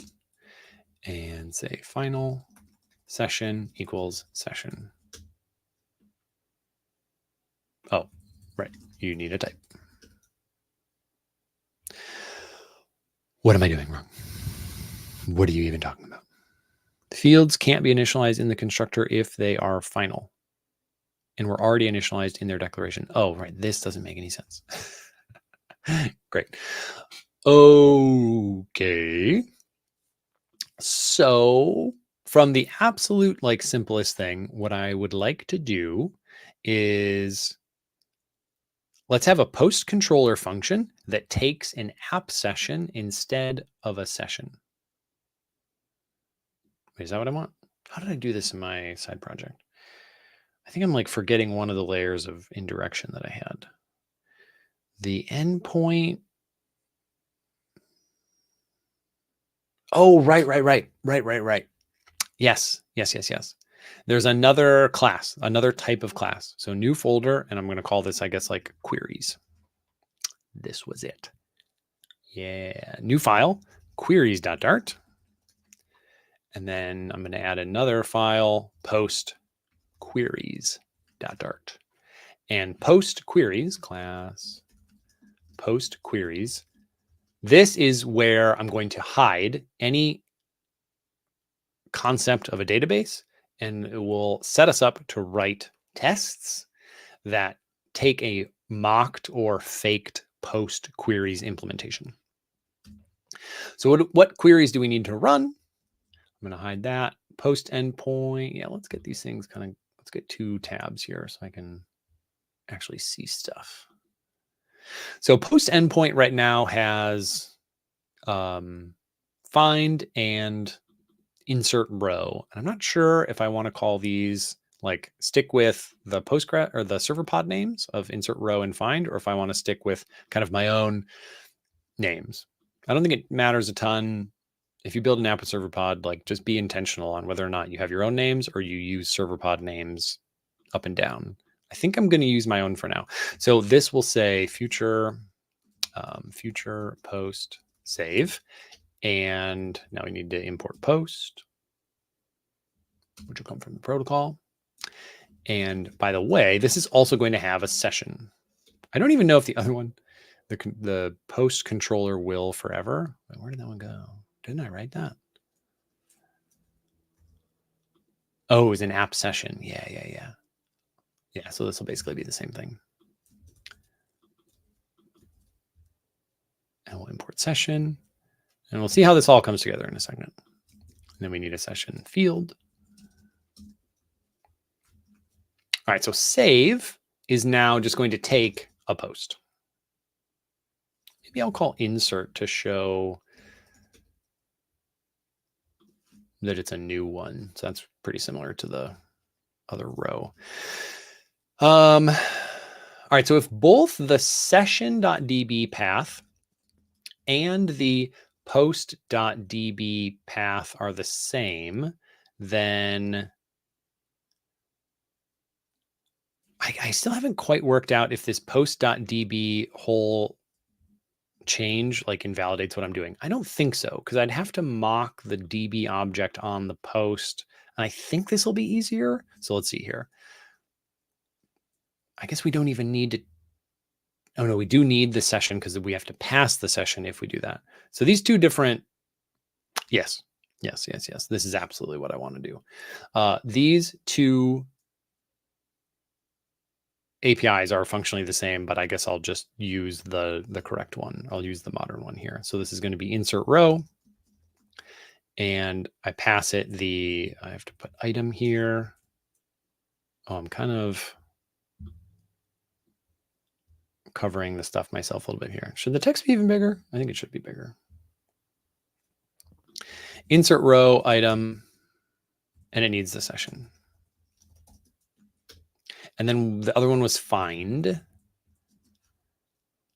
and say final session equals session. Oh, right. You need a type. What am I doing wrong? What are you even talking about? Fields can't be initialized in the constructor if they are final. And we're already initialized in their declaration. Oh, right. This doesn't make any sense. Great. Okay. So from the absolute simplest thing, what I would like to do is let's have a post controller function that takes an app session instead of a session. Wait, is that what I want? How did I do this in my side project? I think I'm forgetting one of the layers of indirection that I had. The endpoint. Oh, right. Yes. There's another class, another type of class. So new folder, and I'm going to call this, I guess, queries. This was it. Yeah. New file, queries.dart. And then I'm going to add another file, post queries.dart. And post queries, class, post queries. This is where I'm going to hide any concept of a database, and it will set us up to write tests that take a mocked or faked post queries implementation. So what queries do we need to run? I'm going to hide that. Post endpoint. Yeah, let's get these things let's get 2 tabs here so I can actually see stuff. So post endpoint right now has find and insert row. And I'm not sure if I want to call these stick with the Postgres or the Serverpod names of insert row and find, or if I want to stick with kind of my own names. I don't think it matters a ton. If you build an app with Serverpod, just be intentional on whether or not you have your own names or you use Serverpod names up and down. I think I'm going to use my own for now. So this will say future post save. And now we need to import post, which will come from the protocol. And by the way, this is also going to have a session. I don't even know if the other one, the post controller will forever. Where did that one go? Didn't I write that? Oh, it was an app session. Yeah. Yeah, so this will basically be the same thing. And we'll import session. And we'll see how this all comes together in a second. And then we need a session field. All right, so save is now just going to take a post. Maybe I'll call insert to show that it's a new one. So that's pretty similar to the other row. All right, so if both the session.db path and the post.db path are the same, then I still haven't quite worked out if this post.db whole change like invalidates what I'm doing. I don't think so, because I'd have to mock the DB object on the post. And I think this will be easier. So let's see here. I guess we don't even need to. Oh no, we do need the session because we have to pass the session if we do that. So these two different, yes. This is absolutely what I want to do. These two APIs are functionally the same, but I guess I'll just use the correct one. I'll use the modern one here. So this is going to be insert row. And I pass it I have to put item here. Oh, I'm kind of covering the stuff myself a little bit here. Should the text be even bigger? I think it should be bigger. Insert row item, and it needs the session. And then the other one was find.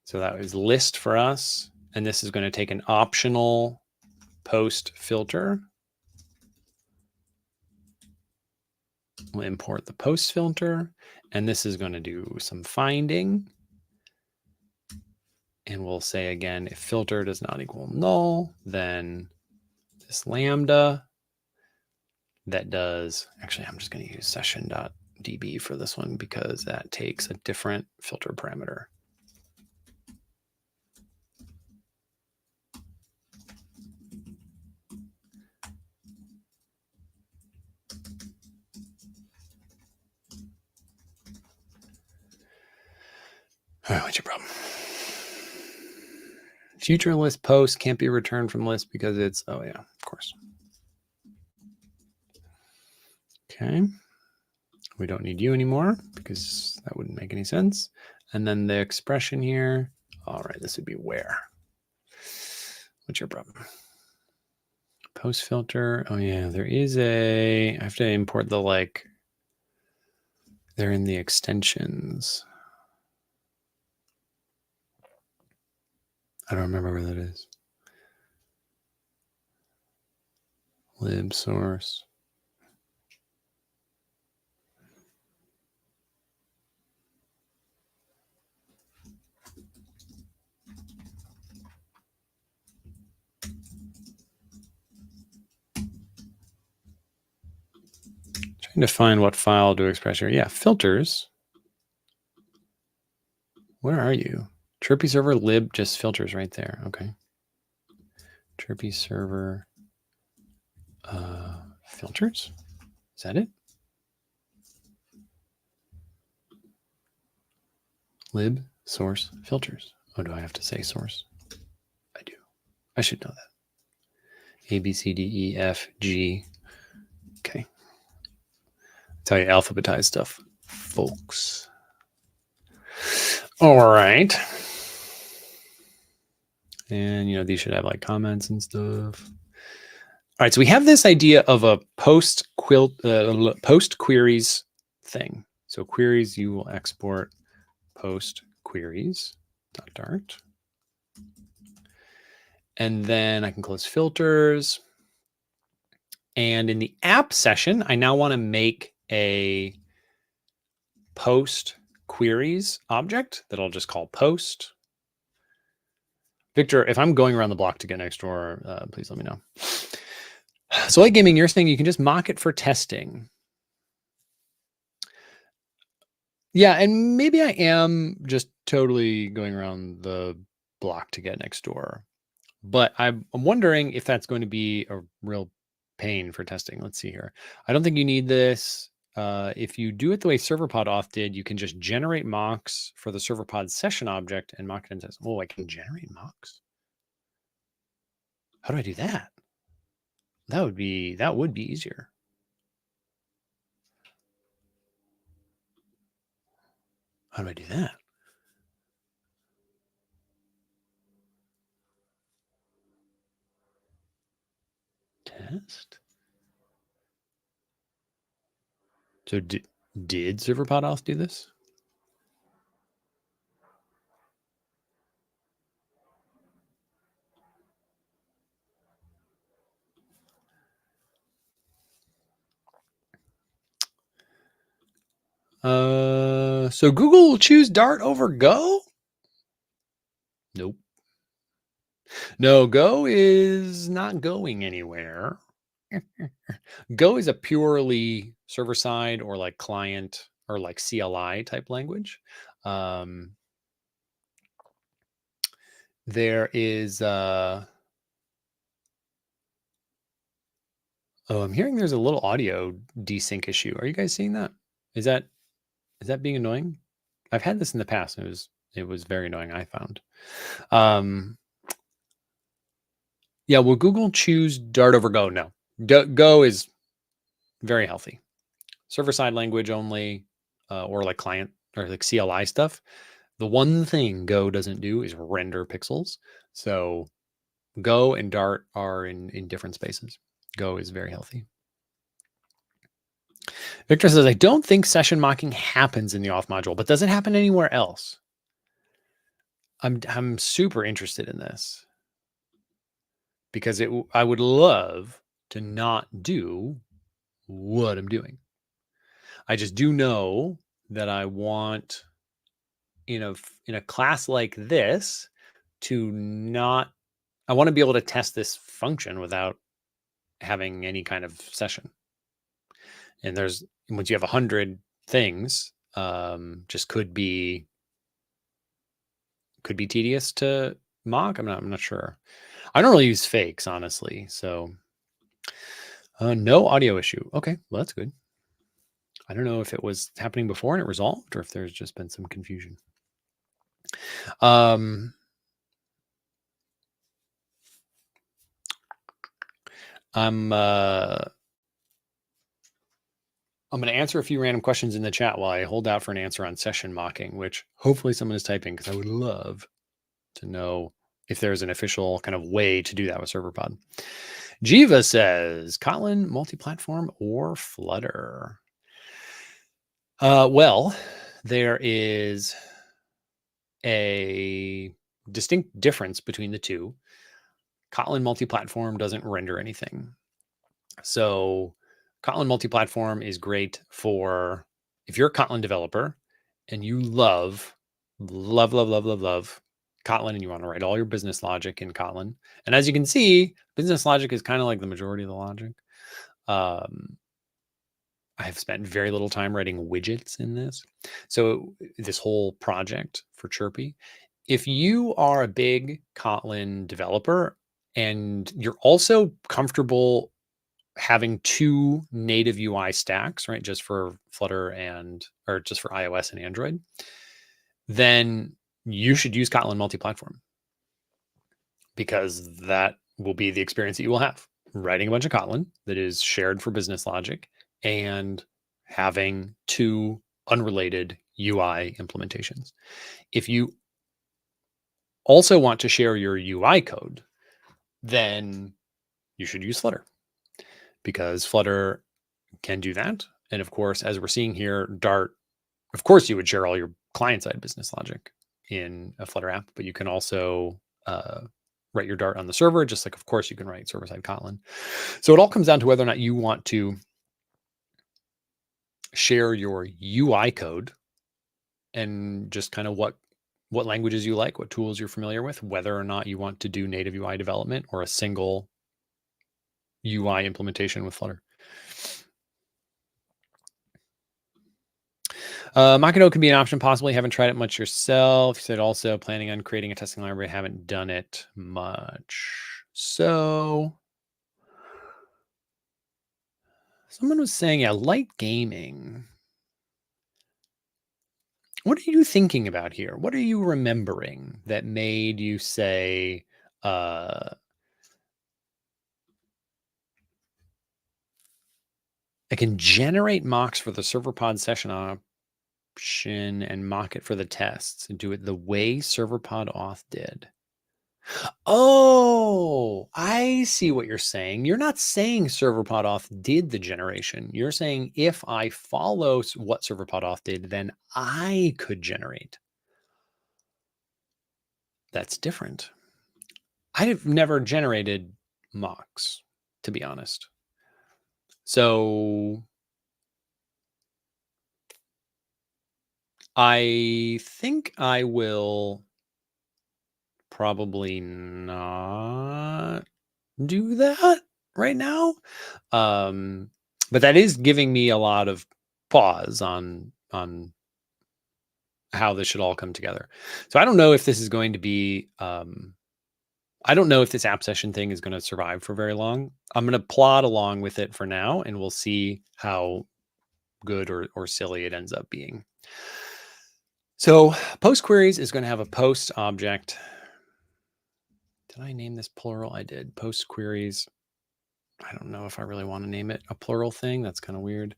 So that was list for us. And this is going to take an optional post filter. We'll import the post filter. And this is going to do some finding. And we'll say again, if filter does not equal null, then this lambda that does, actually, I'm just going to use session.db for this one because that takes a different filter parameter. All right, what's your problem? Future list post can't be returned from list because it's, oh yeah, of course. Okay. We don't need you anymore because that wouldn't make any sense. And then the expression here, all right, this would be where. What's your problem? Post filter. Oh yeah, there is I have to import the they're in the extensions. I don't remember where that is. Lib source. Trying to find what file to express here. Yeah, filters. Where are you? Chirpy server lib just filters right there. Okay. Chirpy server filters. Is that it? Lib source filters. Oh, do I have to say source? I do. I should know that. A, B, C, D, E, F, G. Okay. That's how you alphabetize stuff, folks. All right. And, these should have like comments and stuff. All right. So we have this idea of a post queries thing. So queries, you will export post queries.dart. And then I can close filters. And in the app session, I now want to make a post queries object that I'll just call post. Victor, if I'm going around the block to get next door, please let me know. So like gaming, you're saying you can just mock it for testing. Yeah, and maybe I am just totally going around the block to get next door. But I'm wondering if that's going to be a real pain for testing. Let's see here. I don't think you need this. If you do it the way Serverpod auth did, you can just generate mocks for the Serverpod session object and mock it and test. Oh, I can generate mocks. How do I do that? That would be easier. How do I do that? Test. So did Serverpod auth do this? So Google will choose Dart over Go? Nope. No, Go is not going anywhere. Go is a purely server side or like client or like CLI type language. There is I'm hearing there's a little audio desync issue. Are you guys seeing that? Is that being annoying? I've had this in the past, and it was very annoying, I found. Yeah, will Google choose Dart over Go? No. Go is very healthy. Server-side language only, or like client or like CLI stuff. The one thing Go doesn't do is render pixels. So Go and Dart are in different spaces. Go is very healthy. Victor says, I don't think session mocking happens in the auth module, but does it happen anywhere else? I'm super interested in this because I would love to not do what I'm doing. I just do know that I want in a class like this to not, I want to be able to test this function without having any kind of session. And once you have 100 things, just could be tedious to mock. I'm not sure. I don't really use fakes, honestly. So no audio issue. Okay, well, that's good. I don't know if it was happening before and it resolved or if there's just been some confusion. I'm going to answer a few random questions in the chat while I hold out for an answer on session mocking, which hopefully someone is typing because I would love to know if there's an official kind of way to do that with Serverpod. Jiva says, Kotlin, multi-platform, or Flutter? Well, there is a distinct difference between the two. Kotlin multi-platform doesn't render anything. So Kotlin multi-platform is great for if you're a Kotlin developer and you love Kotlin and you want to write all your business logic in Kotlin. And as you can see, business logic is kind of like the majority of the logic. I have spent very little time writing widgets in this. So this whole project for Chirpy, if you are a big Kotlin developer and you're also comfortable having two native UI stacks, right, just for Flutter or just for iOS and Android, then you should use Kotlin multi-platform because that will be the experience that you will have. Writing a bunch of Kotlin that is shared for business logic and having two unrelated UI implementations. If you also want to share your UI code, then you should use Flutter because Flutter can do that. And of course, as we're seeing here, Dart, of course, you would share all your client-side business logic in a Flutter app, but you can also write your Dart on the server, just like, of course, you can write server-side Kotlin. So it all comes down to whether or not you want to share your UI code and just kind of what languages you like, what tools you're familiar with, whether or not you want to do native UI development or a single UI implementation with Flutter. Mockito can be an option, possibly. Haven't tried it much yourself. You said also planning on creating a testing library. Haven't done it much. So someone was saying, yeah, light gaming. What are you thinking about here? What are you remembering that made you say, I can generate mocks for the Serverpod session option and mock it for the tests and do it the way Serverpod auth did? Oh, I see what you're saying. You're not saying Serverpod auth did the generation. You're saying if I follow what Serverpod auth did, then I could generate. That's different. I've never generated mocks, to be honest. So I think I will probably not do that right now. But that is giving me a lot of pause on how this should all come together. So I don't know if this is going to be I don't know if this app session thing is going to survive for very long. I'm going to plod along with it for now, and we'll see how good or silly it ends up being. So post queries is going to have a post object. Did I name this plural? I did. Post queries. I don't know if I really want to name it a plural thing. That's kind of weird.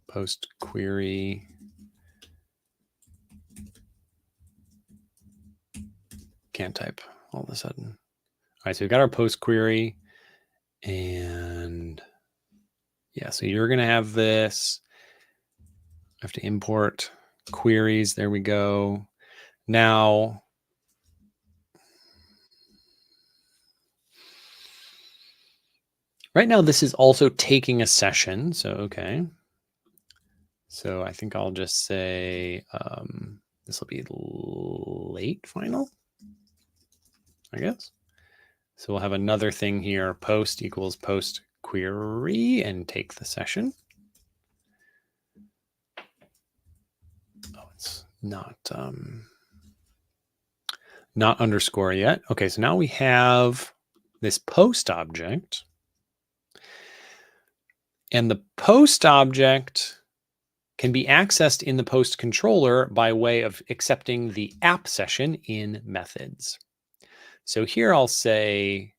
Post query. Can't type all of a sudden. All right, so we've got our post query, and yeah, so you're going to have this. I have to import queries. There we go. Now, right now, this is also taking a session. So, okay. So I think I'll just say this will be late final, I guess. So we'll have another thing here, post equals post query, and take the session. Oh, it's not underscore yet. Okay, so now we have this post object. And the post object can be accessed in the post controller by way of accepting the app session in methods. So here I'll say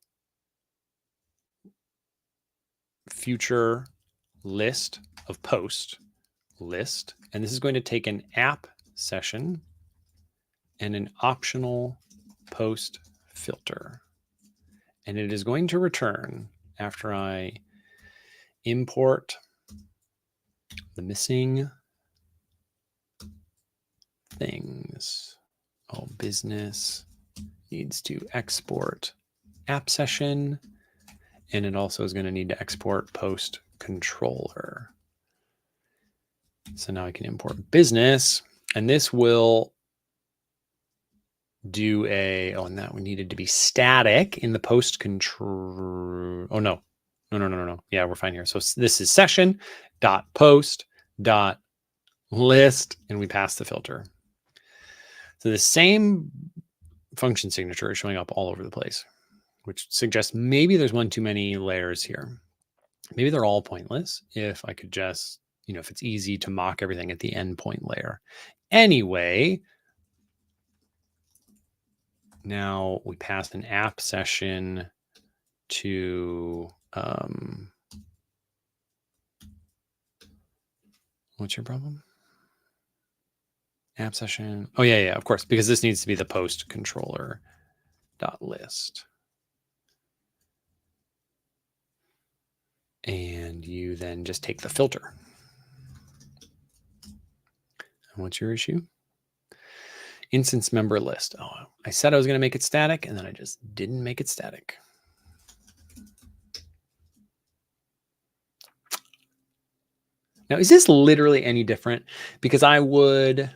future list of post list, and this is going to take an app session and an optional post filter. And it is going to return after I import the missing things. Oh, business needs to export app session, and it also is going to need to export post controller. So now I can import business, and this will do and that needed to be static in the post control. Oh, no. Yeah, we're fine here. So this is session dot post dot list, and we pass the filter. So the same function signature is showing up all over the place, which suggests maybe there's one too many layers here. Maybe they're all pointless if I could just, if it's easy to mock everything at the endpoint layer. Anyway, now we pass an app session to, what's your problem? App session. Oh, yeah, of course, because this needs to be the post controller dot list. And you then just take the filter. And what's your issue? Instance member list. Oh, I said I was going to make it static, and then I just didn't make it static. Now, is this literally any different? Because I would,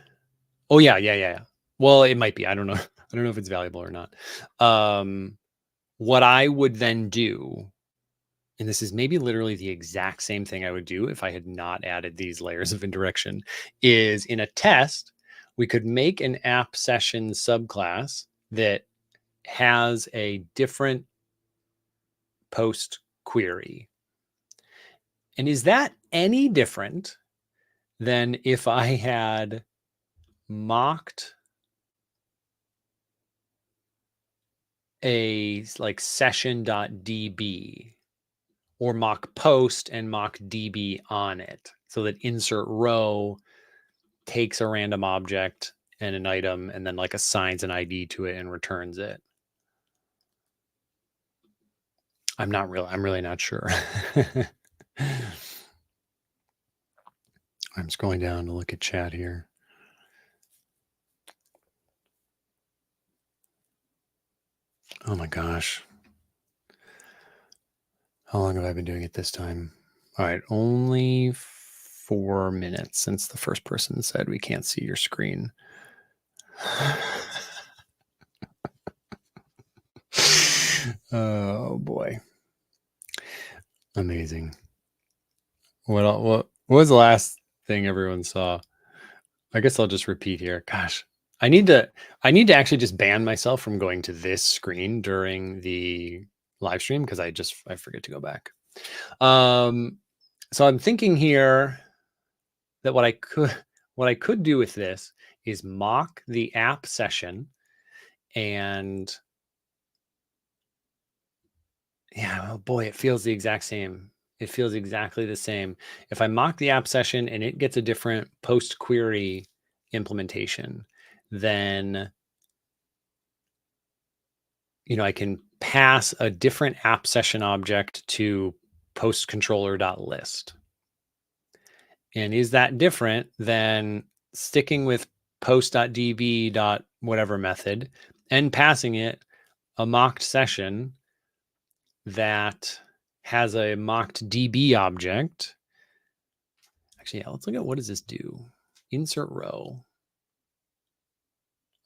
oh yeah. Well, it might be. I don't know. I don't know if it's valuable or not. What I would then do, and this is maybe literally the exact same thing I would do if I had not added these layers of indirection, is in a test, we could make an app session subclass that has a different post query. And is that any different than if I had mocked a like session.db or mock post and mock db on it, so that insert row takes a random object and an item and then like assigns an ID to it and returns it? I'm really not sure. I'm scrolling down to look at chat here. Oh my gosh. How long have I been doing it this time? All right, only 4 minutes since the first person said we can't see your screen. Oh boy. Amazing. What was the last thing everyone saw? I guess I'll just repeat here. Gosh, I need to actually just ban myself from going to this screen during the live stream because I forget to go back. So I'm thinking here that what I could do with this is mock the app session, and yeah, oh boy, it feels the exact same. It feels exactly the same. If I mock the app session and it gets a different post query implementation, then I can pass a different app session object to post controller.list. And is that different than sticking with post.db. whatever method and passing it a mocked session that has a mocked DB object? Actually, yeah, let's look at what does this do? Insert row.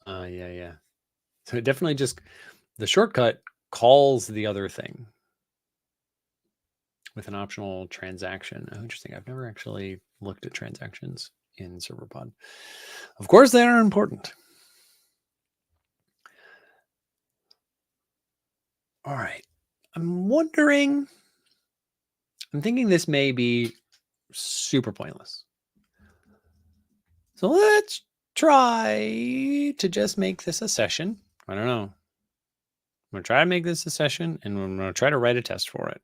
Yeah. So it definitely just, the shortcut calls the other thing with an optional transaction. Oh, interesting. I've never actually looked at transactions in Serverpod. Of course, they are important. All right. I'm thinking this may be super pointless. So let's try to just make this a session. I don't know. I'm going to try to make this a session, and I'm going to try to write a test for it.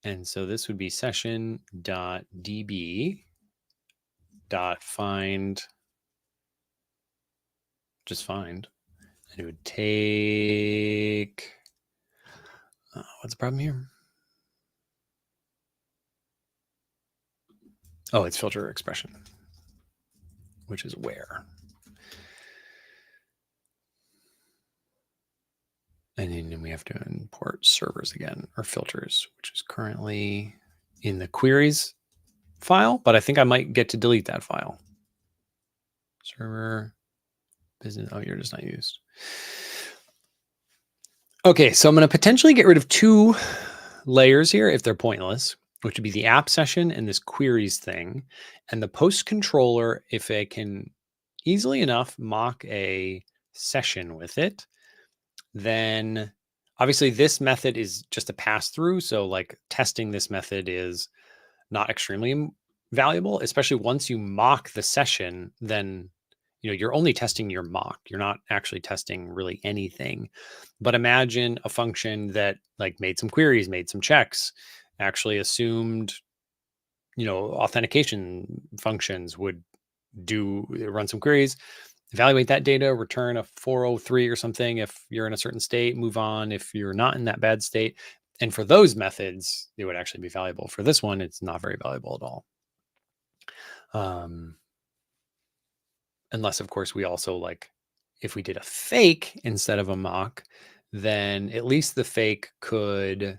And so this would be session.db.find, just find. And it would take, what's the problem here? Oh, it's filter expression, which is where. And then we have to import servers again, or filters, which is currently in the queries file, but I think I might get to delete that file. Server, business, oh, you're just not used. Okay, so I'm going to potentially get rid of 2 layers here if they're pointless, which would be the app session and this queries thing, and the post controller if I can easily enough mock a session with it. Then obviously this method is just a pass through. So like testing this method is not extremely valuable, especially once you mock the session, then you're only testing your mock. You're not actually testing really anything. But imagine a function that like made some queries, made some checks, actually assumed, authentication functions would run some queries, evaluate that data, return a 403 or something if you're in a certain state, move on if you're not in that bad state. And for those methods, they would actually be valuable. For this one, it's not very valuable at all. Unless, of course, we also if we did a fake instead of a mock, then at least the fake could,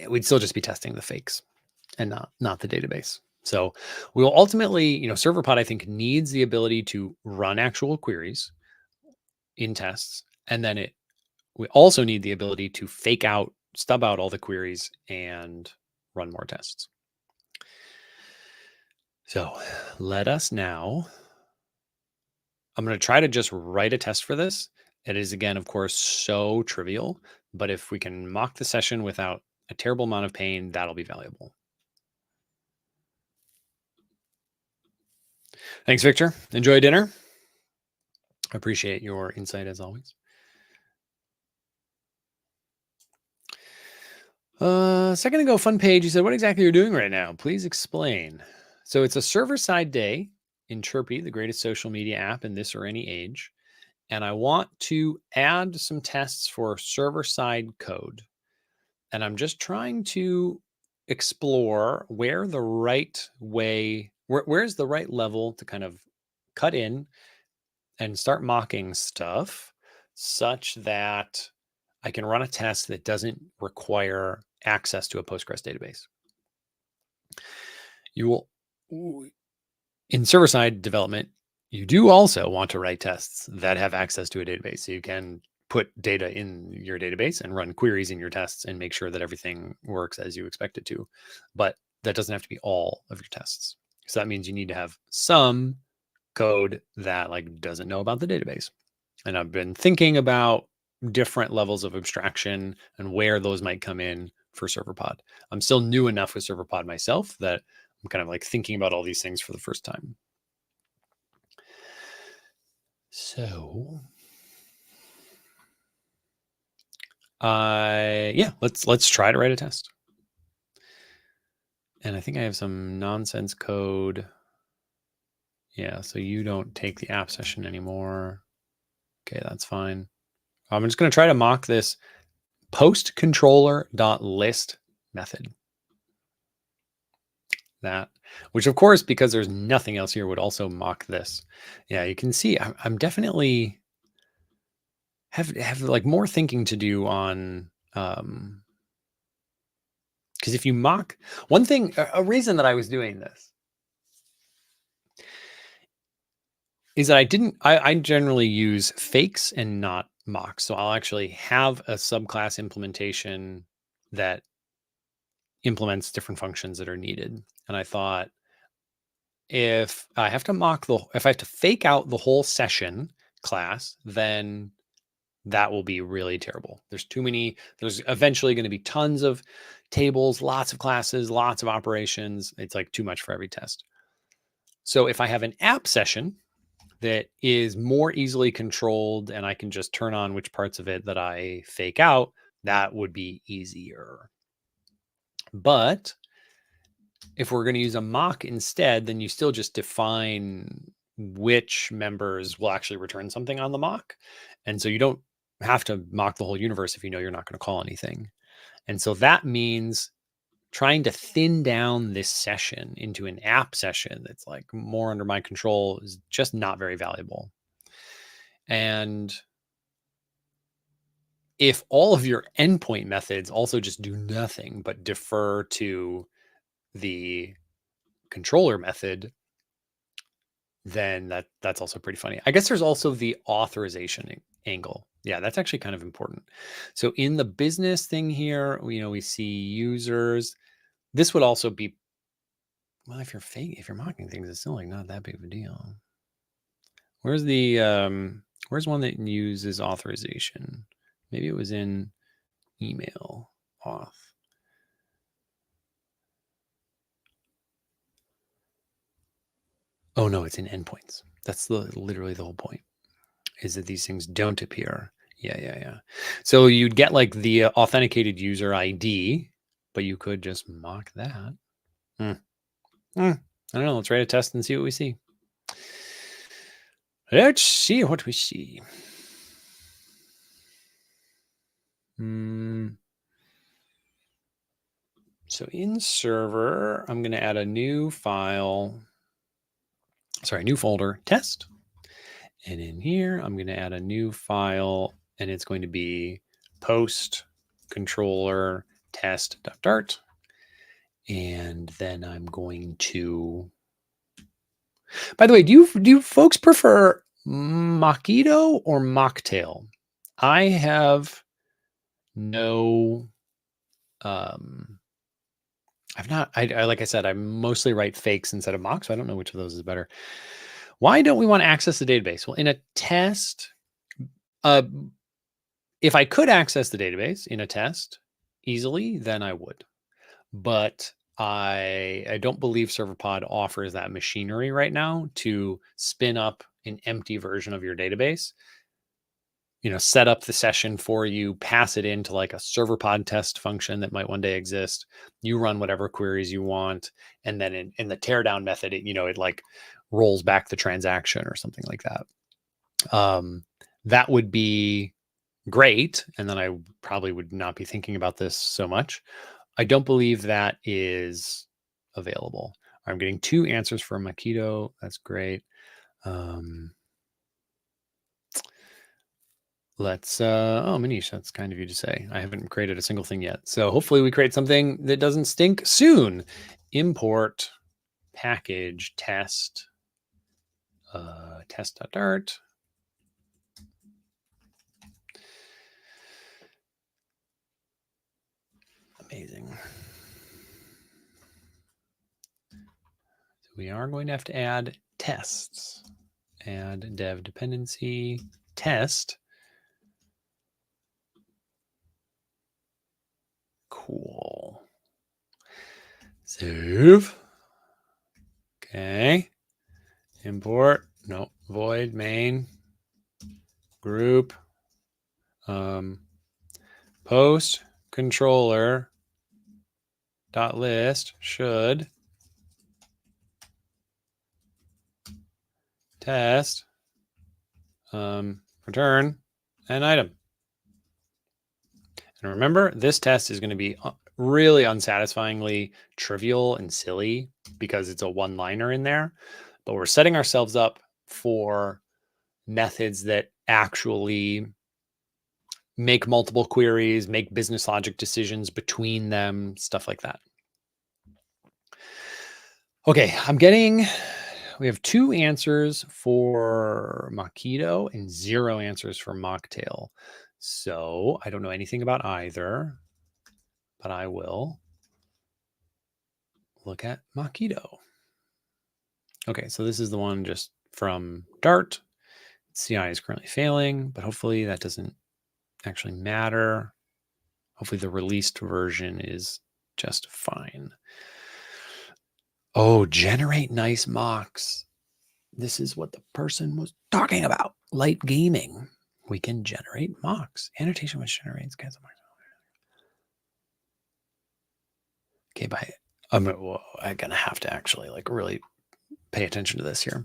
we'd still just be testing the fakes and not the database. So we will ultimately, Serverpod, I think, needs the ability to run actual queries in tests. And then we also need the ability to stub out all the queries and run more tests. So let us now, I'm going to try to just write a test for this. It is, again, of course, so trivial, but if we can mock the session without a terrible amount of pain, that'll be valuable. Thanks, Victor. Enjoy dinner. I appreciate your insight as always. A second ago, Fun Page, you said, what exactly you're doing right now? Please explain. So it's a server-side day in Chirpy, the greatest social media app in this or any age. And I want to add some tests for server-side code. And I'm just trying to explore where's the right level to kind of cut in and start mocking stuff such that I can run a test that doesn't require access to a Postgres database. You will, in server-side development, you do also want to write tests that have access to a database. So you can put data in your database and run queries in your tests and make sure that everything works as you expect it to. But that doesn't have to be all of your tests. So that means you need to have some code that like doesn't know about the database. And I've been thinking about different levels of abstraction and where those might come in for Serverpod. I'm still new enough with Serverpod myself that I'm kind of like thinking about all these things for the first time. So yeah, let's try to write a test. And I think I have some nonsense code. Yeah, so you don't take the app session anymore. Okay, that's fine. I'm just going to try to mock this post controller.list method. That, which of course, because there's nothing else here, would also mock this. Yeah, you can see I'm definitely have like more thinking to do on because if you mock one thing, a reason that I was doing this is that I generally use fakes and not mocks. So I'll actually have a subclass implementation that implements different functions that are needed. And I thought, if I have to fake out the whole session class, then that will be really terrible. There's eventually going to be tons of tables, lots of classes, lots of operations. It's like too much for every test. So if I have an app session that is more easily controlled and I can just turn on which parts of it that I fake out, that would be easier. But if we're going to use a mock instead, then you still just define which members will actually return something on the mock. And so you don't have to mock the whole universe if you know you're not going to call anything. And so that means trying to thin down this session into an app session that's like more under my control is just not very valuable. And if all of your endpoint methods also just do nothing but defer to the controller method, then that's also pretty funny. I guess there's also the authorization angle. Yeah, that's actually kind of important. So in the business thing here, we see users. This would also be, well, if you're mocking things, it's still like not that big of a deal. Where's one that uses authorization? Maybe it was in email auth. Oh no, it's in endpoints. That's literally the whole point, is that these things don't appear. Yeah. So you'd get like the authenticated user ID, but you could just mock that. I don't know. Let's write a test and see what we see. Let's see what we see. So in server, I'm going to add a new file. Sorry, new folder, test. And in here, I'm going to add a new file, and it's going to be post controller test.dart. And then I'm going to, by the way, do you folks prefer Mockito or Mocktail? I have no, I've not, I like I said, I mostly write fakes instead of mocks, so I don't know which of those is better. Why don't we want to access the database? Well, in a test, if I could access the database in a test easily, then I would. But I don't believe Serverpod offers that machinery right now to spin up an empty version of your database, set up the session for you, pass it into like a Serverpod test function that might one day exist. You run whatever queries you want. And then in the teardown method, it like rolls back the transaction or something like that. That would be great. And then I probably would not be thinking about this so much. I don't believe that is available. I'm getting 2 answers for Mockito. That's great. Let's, Manish, that's kind of you to say. I haven't created a single thing yet. So hopefully we create something that doesn't stink soon. Import package test test.dart. Amazing. So we are going to have to add tests. Add dev dependency test. Cool. Save. Okay. Import. No. Void main group. Post controller dot list should test return an item. And remember, this test is going to be really unsatisfyingly trivial and silly because it's a one-liner in there, but we're setting ourselves up for methods that actually make multiple queries, make business logic decisions between them, stuff like that. Okay, we have 2 answers for Mockito and 0 answers for Mocktail. So I don't know anything about either, but I will look at Mockito. Okay, so this is the one just from Dart. CI is currently failing, but hopefully that doesn't actually matter. Hopefully the released version is just fine. Oh, generate nice mocks. This is what the person was talking about. Light gaming. We can generate mocks. Annotation which generates cancel mocks. Okay, I'm gonna have to actually like really pay attention to this here.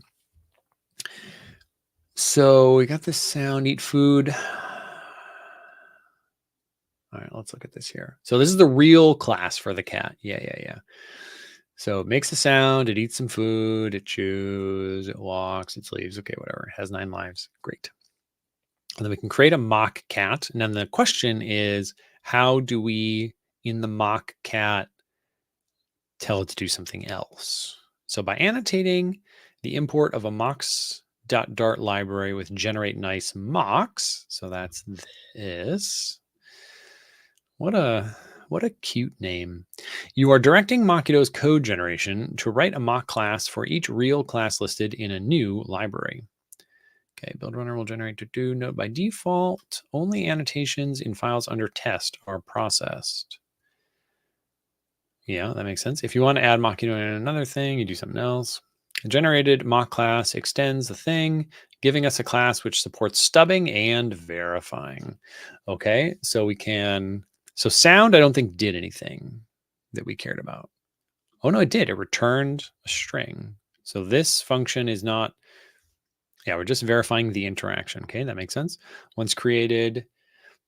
So we got this sound, eat food. All right, let's look at this here. So this is the real class for the cat. Yeah. So it makes a sound, it eats some food, it chews, it walks, it sleeps. Okay, whatever. It has 9 lives. Great. And then we can create a mock cat. And then the question is, how do we, in the mock cat, tell it to do something else? So by annotating the import of a mocks.dart library with generate nice mocks. So that's this. What a cute name. You are directing Mockito's code generation to write a mock class for each real class listed in a new library. Okay, build runner will generate to do. Note by default, only annotations in files under test are processed. Yeah, that makes sense. If you want to add Mockito in another thing, you do something else. A generated mock class extends the thing, giving us a class which supports stubbing and verifying. Okay, so we can... So sound, I don't think did anything that we cared about. Oh, no, it did. It returned a string. So this function is not... Yeah, we're just verifying the interaction. Okay, that makes sense. Once created,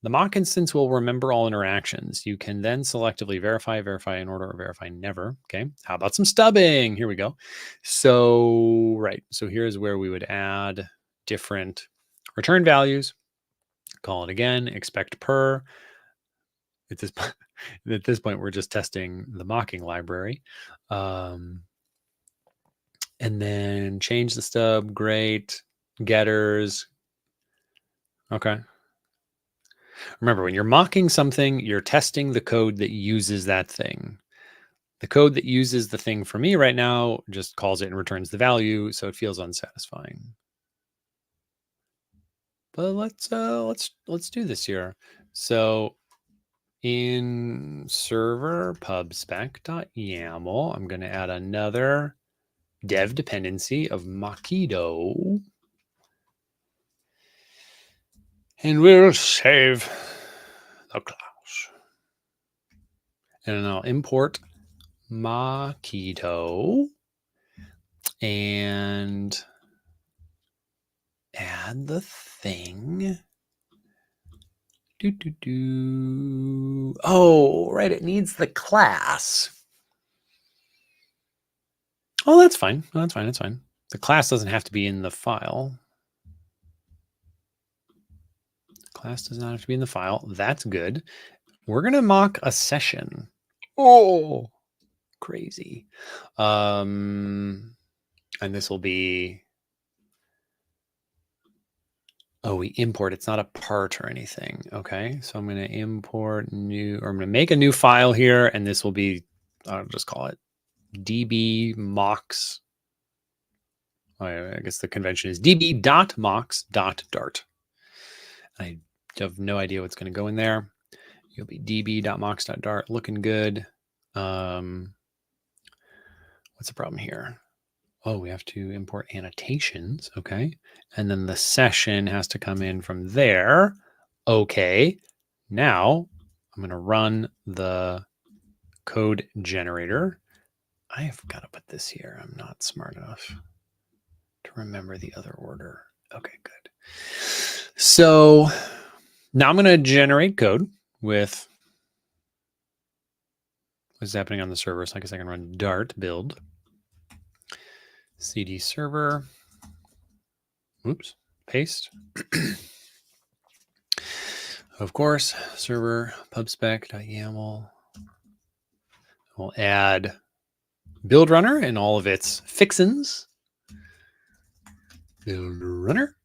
the mock instance will remember all interactions. You can then selectively verify in order, or verify never. Okay, how about some stubbing? Here we go. So, right. So here's where we would add different return values. Call it again, expect per. At this point, we're just testing the mocking library. And then change the stub. Great. Getters. Okay. Remember, when you're mocking something, you're testing the code that uses that thing. The code that uses the thing for me right now just calls it and returns the value, so it feels unsatisfying. But let's do this here. So in server pubspec.yaml, I'm going to add another dev dependency of Mockito. And we'll save the class. And I'll import Mockito and add the thing. Oh, right. It needs the class. Oh, that's fine. No, that's fine. That's fine. The class doesn't have to be in the file. Class does not have to be in the file. That's good. We're going to mock a session. Oh, crazy. And this will be, oh, we import. It's not a part or anything. Okay, so I'm going to import new, or I'm going to make a new file here, and this will be, I'll just call it db mocks. I guess the convention is db.mocks.dart. I have no idea what's going to go in there. You'll be db.mocks.dart, looking good. What's the problem here? Oh, we have to import annotations. Okay. And then the session has to come in from there. Okay. Now I'm going to run the code generator. I've got to put this here. I'm not smart enough to remember the other order. Okay, good. So now I'm going to generate code with what's happening on the server. So I guess I can run dart build cd server. Oops, paste. Of course, server pubspec.yaml. We'll add build runner and all of its fixins. Build runner.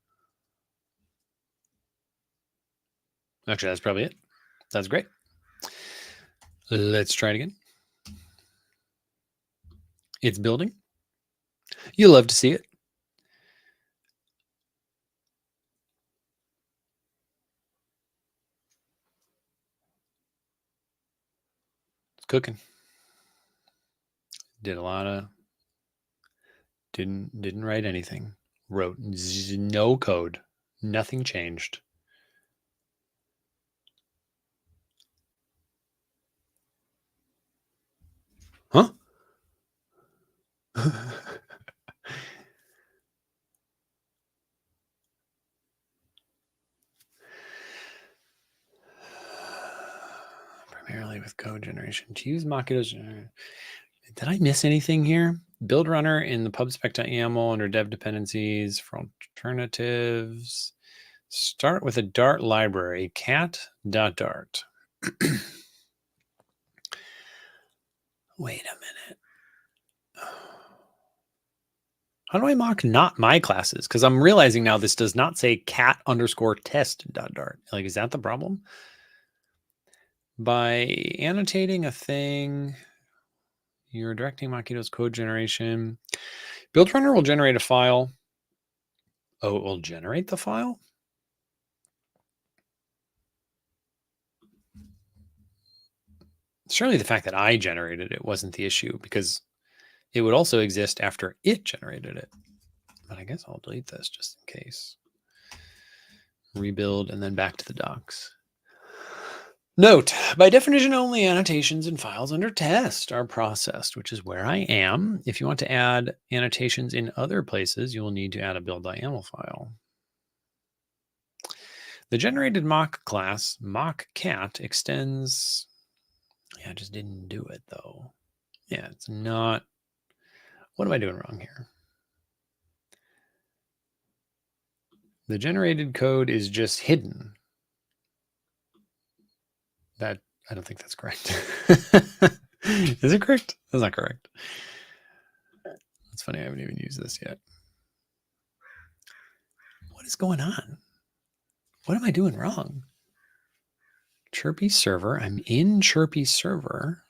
Actually, that's probably it. That's great. Let's try it again. It's building. You'll love to see it. It's cooking. Did a lot of, didn't write anything. Wrote no code. Nothing changed. Huh? Primarily with code generation. To use Mockito's. Did I miss anything here? Build runner in the pubspec.yaml under dev dependencies for alternatives. Start with a Dart library, cat.dart. Wait a minute. How do I mock not my classes? Because I'm realizing now this does not say cat_test.dart. Like, is that the problem? By annotating a thing, you're directing Mockito's code generation. Build runner will generate a file. Oh, it will generate the file? Surely the fact that I generated it wasn't the issue, because it would also exist after it generated it. But I guess I'll delete this just in case. Rebuild and then back to the docs. Note, by definition, only annotations and files under test are processed, which is where I am. If you want to add annotations in other places, you will need to add a build.yaml file. The generated mock class, mockcat, extends. Yeah, I just didn't do it though. Yeah, it's not. What am I doing wrong here? The generated code is just hidden. That, I don't think that's correct. Is it correct? That's not correct. That's funny. I haven't even used this yet. What is going on? What am I doing wrong? Chirpy server. I'm in Chirpy server.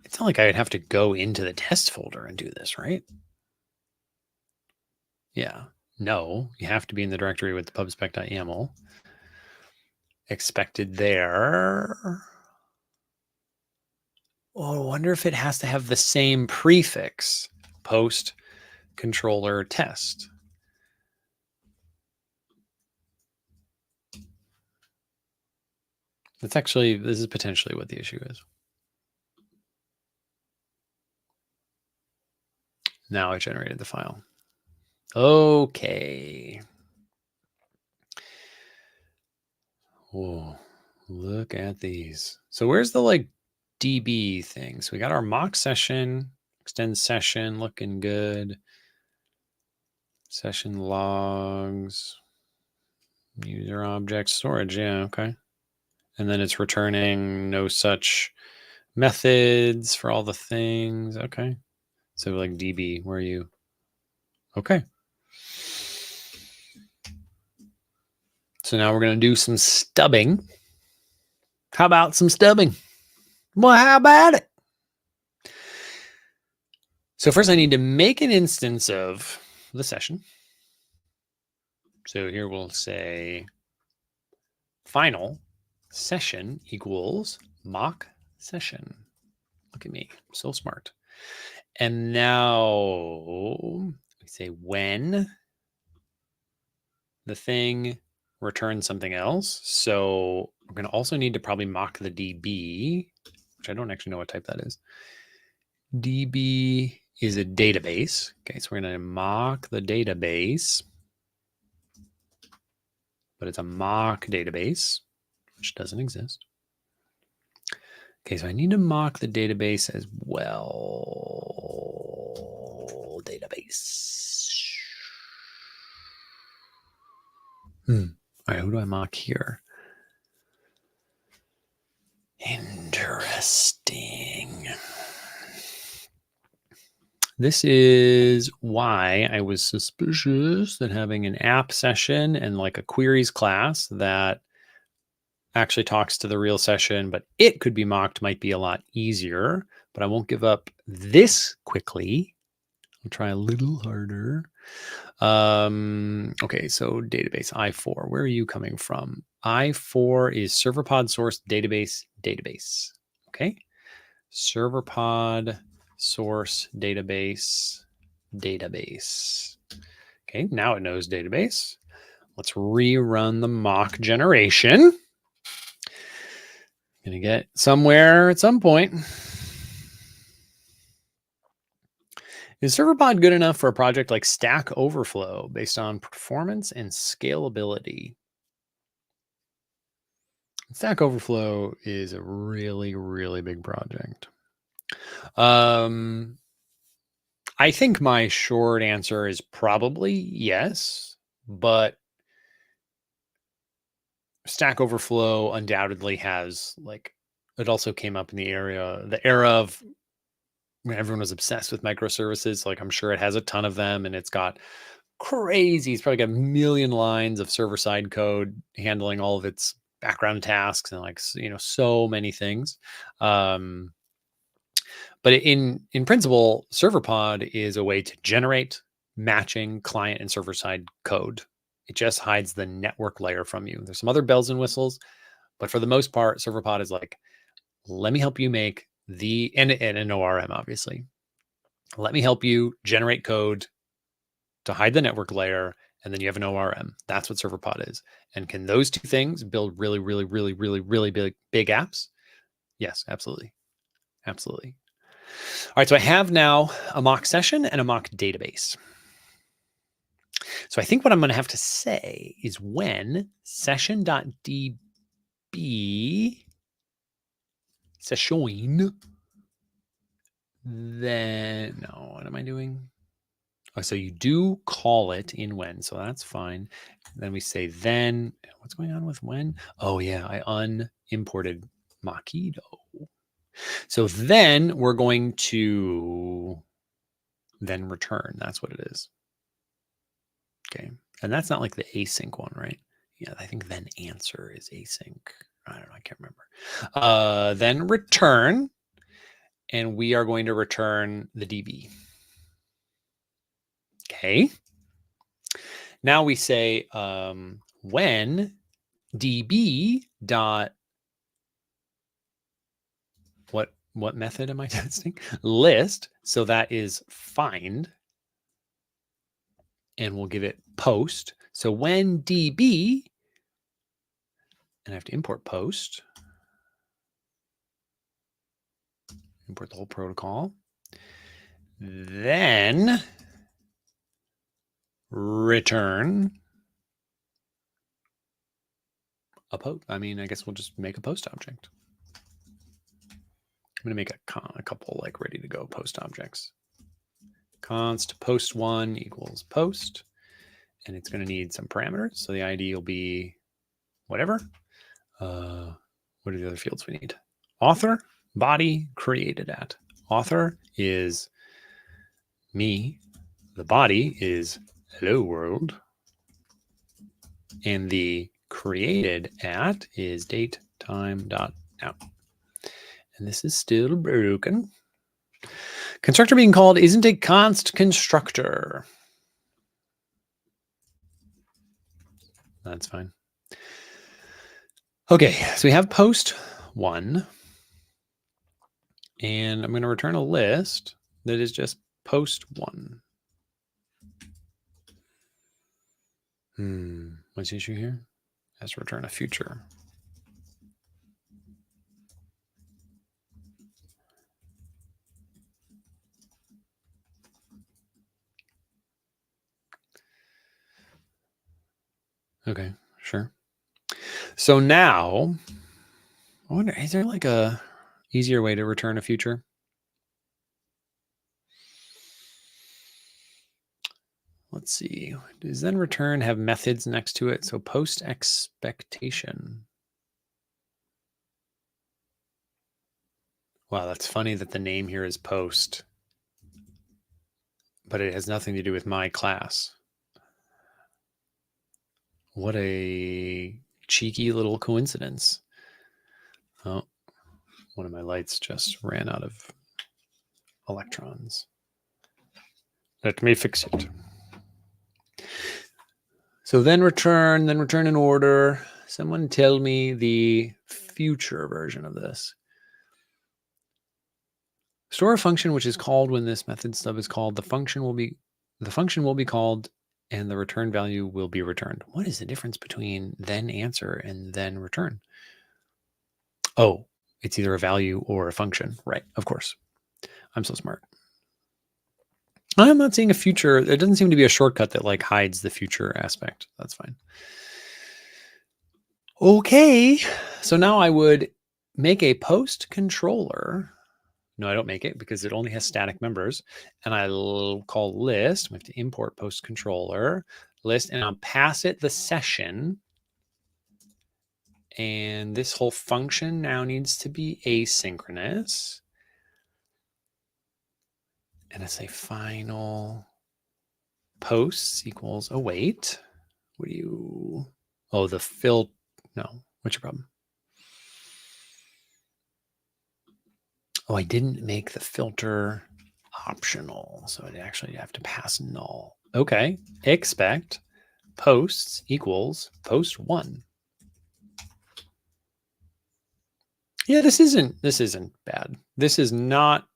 It's not like I would have to go into the test folder and do this, right? Yeah. No, you have to be in the directory with the pubspec.yaml. Expected there. Oh, I wonder if it has to have the same prefix, post controller test. That's actually, this is potentially what the issue is. Now I generated the file. Okay. Whoa, look at these. So where's the like DB thing? So we got our mock session, extend session, looking good. Session logs, user object storage. Yeah, okay. And then it's returning no such Methods for all the things. Okay. So like DB, where are you? Okay. So now we're going to do some stubbing. How about some stubbing? Well, how about it? So first I need to make an instance of the session. So here we'll say final session equals mock session. Look at me, so smart. And now we say when the thing returns something else. So we're going to also need to probably mock the DB, which I don't actually know what type that is. DB is a database. Okay, so we're going to mock the database, but it's a mock database, which doesn't exist. Okay, so I need to mock the database as well. Database. All right, who do I mock here? Interesting. This is why I was suspicious that having an app session and like a queries class that actually talks to the real session, but it could be mocked might be a lot easier, but I won't give up this quickly. I'll try a little harder. Okay, so database I4, where are you coming from? I4 is Serverpod source database. Okay, Serverpod source database. Okay, now it knows database. Let's rerun the mock generation. Gonna get somewhere at some point. Is Serverpod good enough for a project like Stack Overflow based on performance and scalability? Stack Overflow is a really, really big project. I think my short answer is probably yes, but Stack Overflow undoubtedly has, like, it also came up in the era of when everyone was obsessed with microservices. Like, I'm sure it has a ton of them, and it's got crazy. It's probably got a million lines of server-side code handling all of its background tasks and, like, you know, so many things. But in principle, Serverpod is a way to generate matching client and server-side code. It just hides the network layer from you. There's some other bells and whistles, but for the most part, Serverpod is like, let me help you make and an ORM, obviously. Let me help you generate code to hide the network layer, and then you have an ORM. That's what Serverpod is. And can those two things build really, really, really, really, really big apps? Yes, absolutely. Absolutely. All right, so I have now a mock session and a mock database. So I think what I'm going to have to say is when session.db session, then, no, what am I doing? Oh, so you do call it in when, so that's fine. Then we say then, what's going on with when? Oh yeah, I unimported Mockito. So then we're going to then return. That's what it is. Okay. And that's not like the async one, right? Yeah, I think then answer is async. I don't know. I can't remember. Then return. And we are going to return the DB. Okay. Now we say when DB dot what method am I testing? List. So that is find. And we'll give it post. So when DB, and I have to import post. Import the whole protocol. Then return a post. I mean, I guess we'll just make a post object. I'm going to make a couple like ready to go post objects. Const post1 equals post. And it's going to need some parameters. So the ID will be whatever. What are the other fields we need? Author. body created at. Author is me. The body is hello world. And the created at is date time dot now. And this is still broken. Constructor being called isn't a const constructor. That's fine. Okay, so we have post 1. And I'm going to return a list that is just post 1. What's the issue here? It has to return a future. Okay, sure. So now, I wonder, is there like a easier way to return a future? Let's see. Does then return have methods next to it? So post expectation. Wow, that's funny that the name here is post, but it has nothing to do with my class. What a cheeky little coincidence. Oh, one of my lights just ran out of electrons. Let me fix it. So then return in order. Someone tell me the future version of this. Store a function which is called when this method stub is called. The function will be called and the return value will be returned. What is the difference between then answer and then return? Oh, it's either a value or a function. Right, of course. I'm so smart. I'm not seeing a future. There doesn't seem to be a shortcut that like hides the future aspect. That's fine. Okay, so now I would make a post controller. No, I don't make it because it only has static members. And I'll call list. We have to import post controller list, and I'll pass it the session. And this whole function now needs to be asynchronous. And I say final posts equals await. What do you? Oh, the fill. No, what's your problem? Oh, I didn't make the filter optional. So I'd actually have to pass null. Okay. Expect posts equals post 1. Yeah, this isn't bad. This is not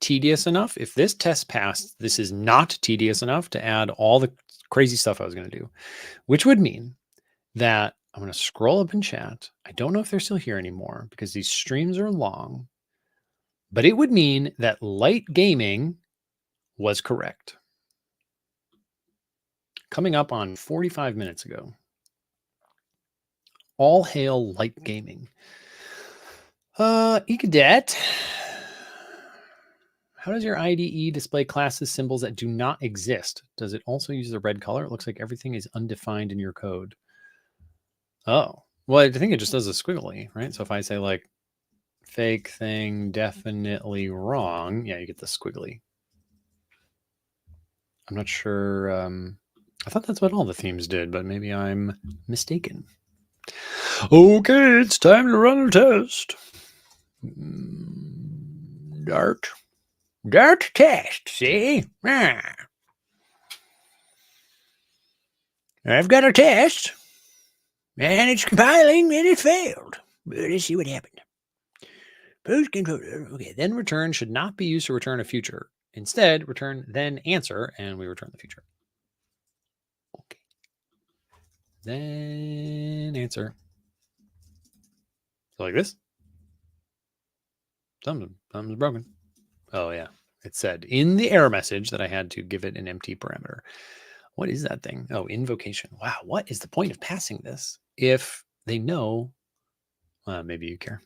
tedious enough. If this test passed, this is not tedious enough to add all the crazy stuff I was going to do, which would mean that I'm going to scroll up in chat. I don't know if they're still here anymore because these streams are long, but it would mean that light gaming was correct. Coming up on 45 minutes ago. All hail light gaming. eCadet. How does your IDE display classes symbols that do not exist? Does it also use the red color? It looks like everything is undefined in your code. Oh, well, I think it just does a squiggly, right? So if I say like fake thing definitely wrong, yeah, you get the squiggly. I'm not sure. I thought that's what all the themes did, but maybe I'm mistaken. Okay, it's time to run a test. Dart test, see? I've got a test, and it's compiling, and it failed. But let's see what happened. Post controller. Okay, then return should not be used to return a future. Instead, return then answer, and we return the future. Okay. Then answer. So like this. Something's broken. Oh, yeah. It said in the error message that I had to give it an empty parameter. What is that thing? Oh, invocation. Wow. What is the point of passing this if they know? Maybe you care.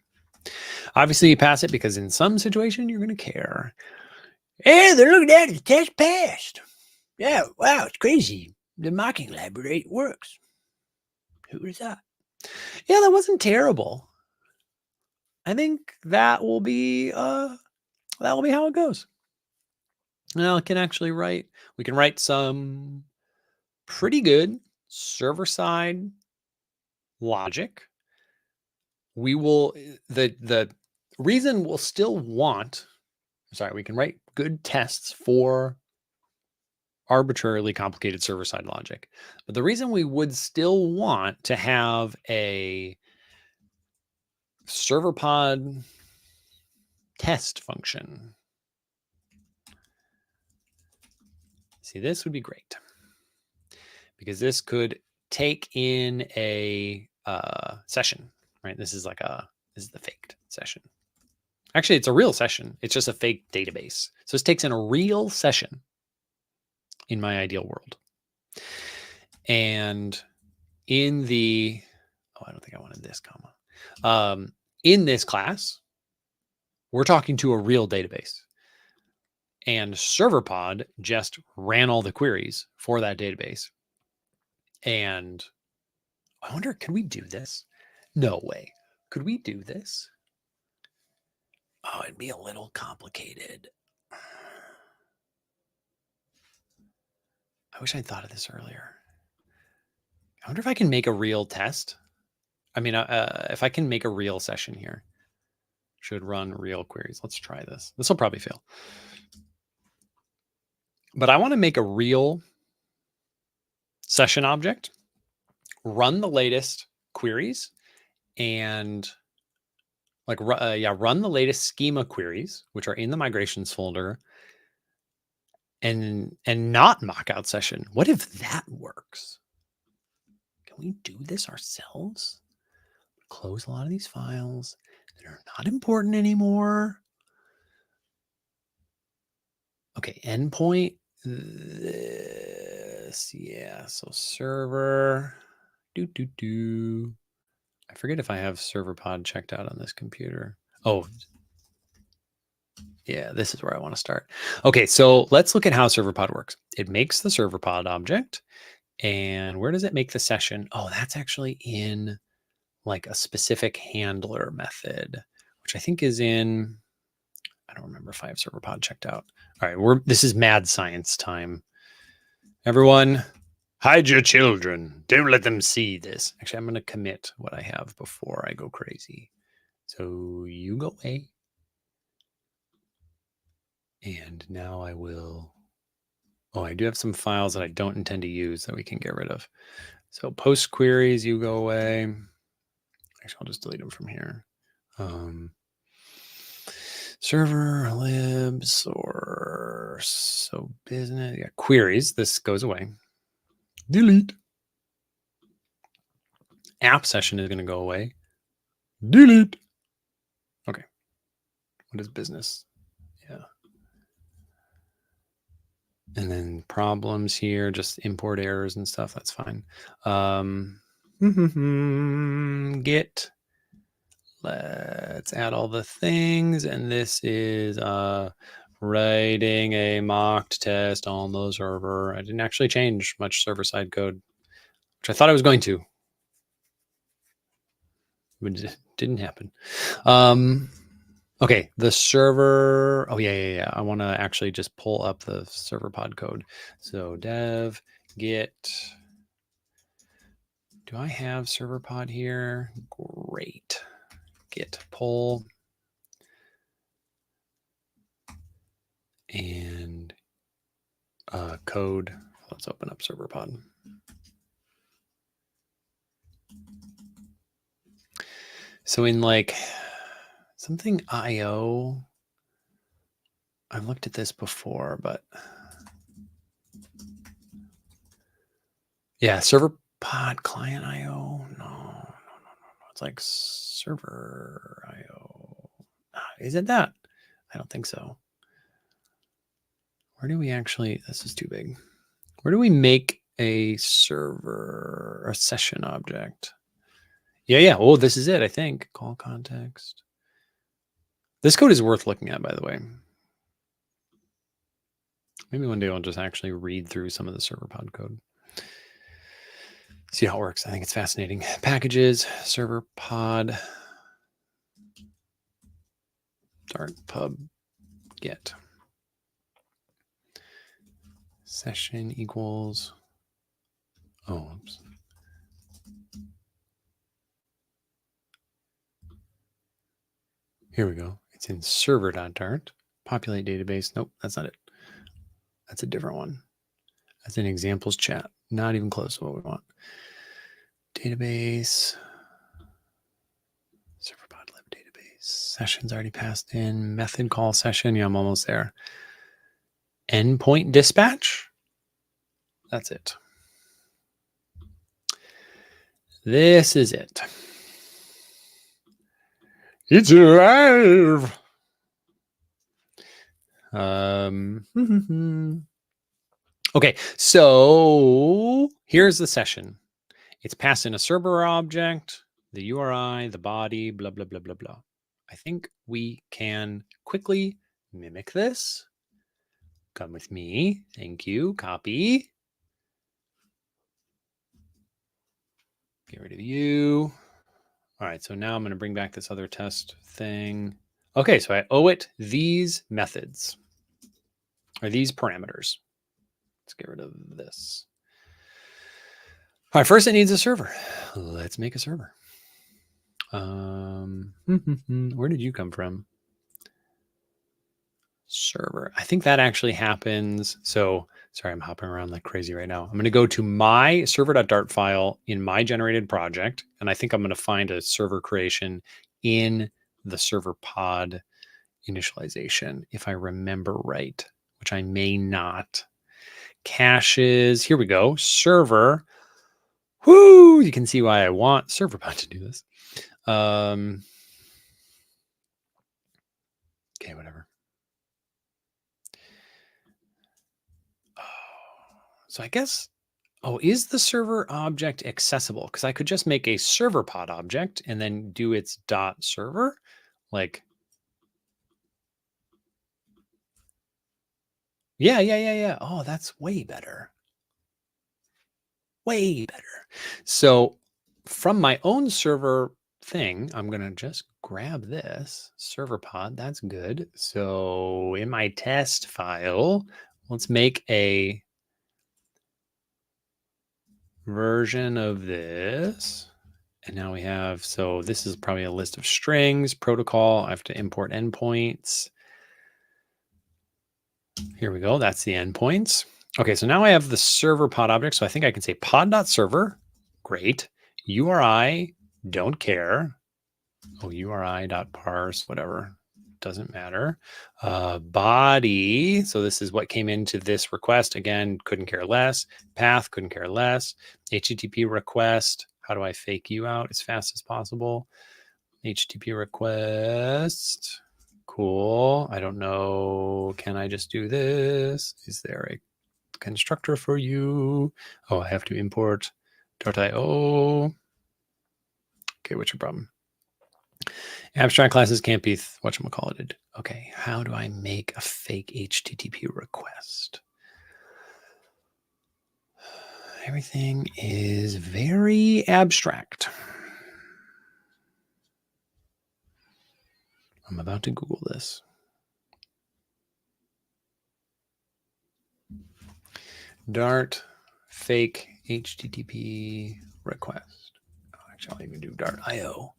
Obviously, you pass it because in some situation, you're going to care. Hey, they're looking at it. The test passed. Yeah, wow, it's crazy. The mocking library works. Who would have thought? Yeah, that wasn't terrible. I think that will be how it goes. Now we can write some pretty good server-side logic. We will the reason we'll still want, we can write good tests for arbitrarily complicated server-side logic. But the reason we would still want to have a Serverpod test function. See, this would be great because this could take in a session, right? This is the faked session. Actually, it's a real session. It's just a fake database. So this takes in a real session in my ideal world. And in the, I don't think I wanted this comma. In this class, we're talking to a real database. And Serverpod just ran all the queries for that database. And I wonder, could we do this? No way. Could we do this? Oh, it'd be a little complicated. I wish I'd thought of this earlier. I wonder if I can make a real test. I mean, if I can make a real session here, should run real queries. Let's try this. This will probably fail. But I want to make a real session object, run the latest queries, and run the latest schema queries, which are in the migrations folder, and not mock out session. What if that works? Can we do this ourselves? Close a lot of these files that are not important anymore. Okay, endpoint. This, yeah. So server. I forget if I have Serverpod checked out on this computer. Oh, yeah, this is where I want to start. Okay, so let's look at how Serverpod works. It makes the Serverpod object. And where does it make the session? Oh, that's actually in like a specific handler method, which I think is in, I don't remember if I have Serverpod checked out. All right, this is mad science time. Everyone, hide your children. Don't let them see this. Actually, I'm going to commit what I have before I go crazy. So you go away. And now I will. Oh, I do have some files that I don't intend to use that we can get rid of. So post queries, you go away. Actually, I'll just delete them from here. Server libs or so business. Yeah, queries. This goes away. Delete. App session is going to go away. Delete. Okay. What is business? Yeah. And then problems here, just import errors and stuff. That's fine. Git. Let's add all the things. And this is writing a mocked test on the server. I didn't actually change much server-side code, which I thought I was going to. But it didn't happen. Okay, the server. Oh, yeah. I want to actually just pull up the Serverpod code. So dev git. Do I have Serverpod here? Great. Git pull. And code. Let's open up Serverpod. So in like something IO, I've looked at this before, but yeah, Serverpod client IO. No. It's like server IO. Is it that? I don't think so. Where do we actually, this is too big. Where do we make a server or session object? Yeah. Oh, this is it, I think. Call context. This code is worth looking at, by the way. Maybe one day I'll just actually read through some of the Serverpod code. See how it works. I think it's fascinating. Packages, Serverpod. Dart pub get session equals, oh, oops. Here we go. It's in server.dart. Populate database. Nope, that's not it. That's a different one. That's in examples chat. Not even close to what we want. Database. Serverpod lib database. Sessions already passed in. Method call session. Yeah, I'm almost there. Endpoint dispatch. That's it. This is it. It's alive. Okay, so here's the session. It's passed in a server object, the URI, the body, blah, blah, blah, blah, blah. I think we can quickly mimic this. Come with me. Thank you. Copy. Get rid of you. All right, so now I'm going to bring back this other test thing. Okay, so I owe it these methods, or these parameters. Let's get rid of this. All right, first it needs a server. Let's make a server. Where did you come from? Server. I think that actually happens. So sorry, I'm hopping around like crazy right now. I'm going to go to my server.dart file in my generated project. And I think I'm going to find a server creation in the Serverpod initialization, if I remember right, which I may not. Caches. Here we go. Server. Whoo! You can see why I want Serverpod to do this. Okay, whatever. So I guess, is the server object accessible? Because I could just make a Serverpod object and then do its dot server. Like, yeah. Oh, that's way better. Way better. So from my own server thing, I'm going to just grab this Serverpod. That's good. So in my test file, let's make a version of this. And now we have, so this is probably a list of strings, protocol. I have to import endpoints. Here we go. That's the endpoints. Okay, so now I have the Serverpod object. So I think I can say pod.server. Great. URI, don't care. Oh, URI.parse, whatever. Doesn't matter. Body. So this is what came into this request. Again, couldn't care less. Path, couldn't care less. HTTP request. How do I fake you out as fast as possible? HTTP request. Cool. I don't know. Can I just do this? Is there a constructor for you? Oh, I have to import .io. Okay, what's your problem? Abstract classes can't be whatchamacallit. Okay, how do I make a fake HTTP request? Everything is very abstract. I'm about to Google this. Dart fake HTTP request. Oh, actually, I'll even do Dart.io.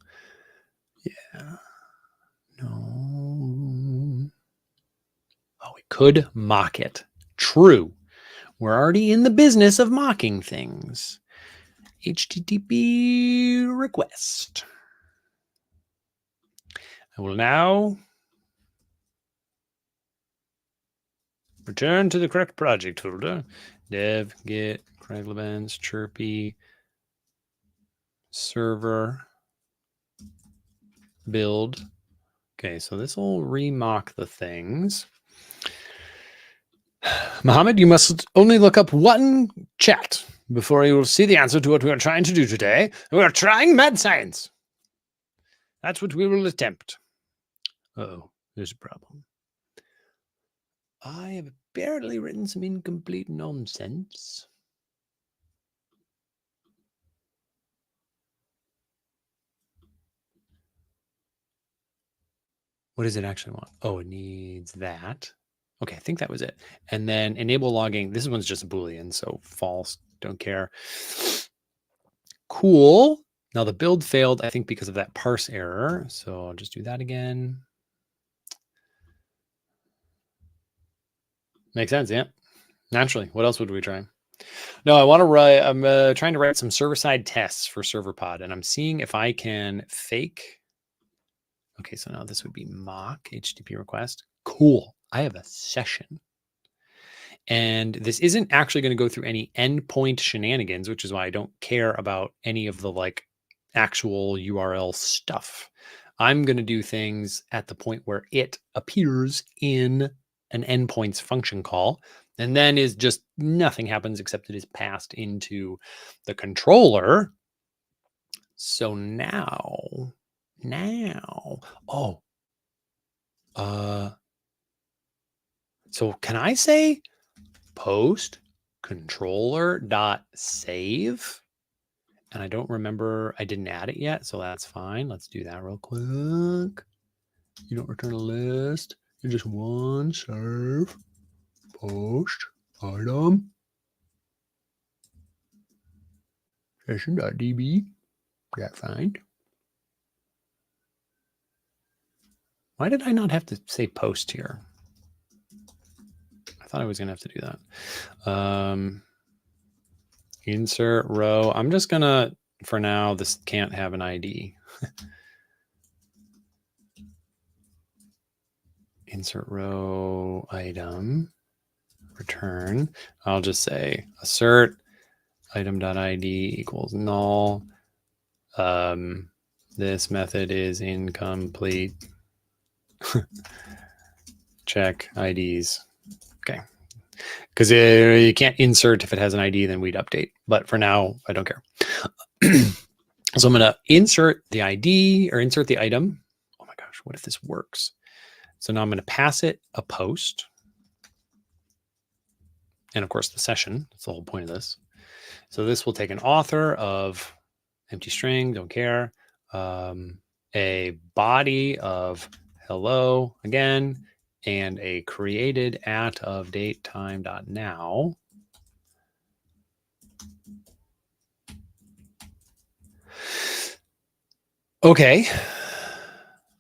Yeah. No. Oh, we could mock it. True. We're already in the business of mocking things. HTTP request. I will now return to the correct project folder. Dev, git, Craig Labenz, chirpy, server, build. Okay, so this will remock the things. Mohammed, you must only look up one chat before you will see the answer to what we are trying to do today. We are trying mad science. That's what we will attempt. Uh-oh, there's a problem. I have apparently written some incomplete nonsense. What does it actually want? Oh, it needs that. Okay, I think that was it. And then enable logging. This one's just a Boolean, so false, don't care. Cool. Now the build failed, I think, because of that parse error. So I'll just do that again. Makes sense, yeah. Naturally. What else would we try? No, I want to write, I'm trying to write some server-side tests for Serverpod, and I'm seeing if I can fake. Okay, so now this would be mock HTTP request. Cool. I have a session. And this isn't actually going to go through any endpoint shenanigans, which is why I don't care about any of the like actual URL stuff. I'm going to do things at the point where it appears in an endpoints function call, and then is just nothing happens except it is passed into the controller. So now, so can I say post controller dot save? And I don't remember, I didn't add it yet, so that's fine. Let's do that real quick. You don't return a list. You just one serve post item session.db. That find. Why did I not have to say post here? I thought I was going to have to do that. Insert row. I'm just going to, for now, this can't have an ID. Insert row item return. I'll just say assert item.id equals null. This method is incomplete. Check IDs. Okay. Because you can't insert if it has an ID, then we'd update. But for now, I don't care. So I'm going to insert the ID or insert the item. Oh my gosh, what if this works? So now I'm going to pass it a post. And of course, the session. That's the whole point of this. So this will take an author of empty string, don't care. A body of hello again, and a created at of date time dot now. Okay.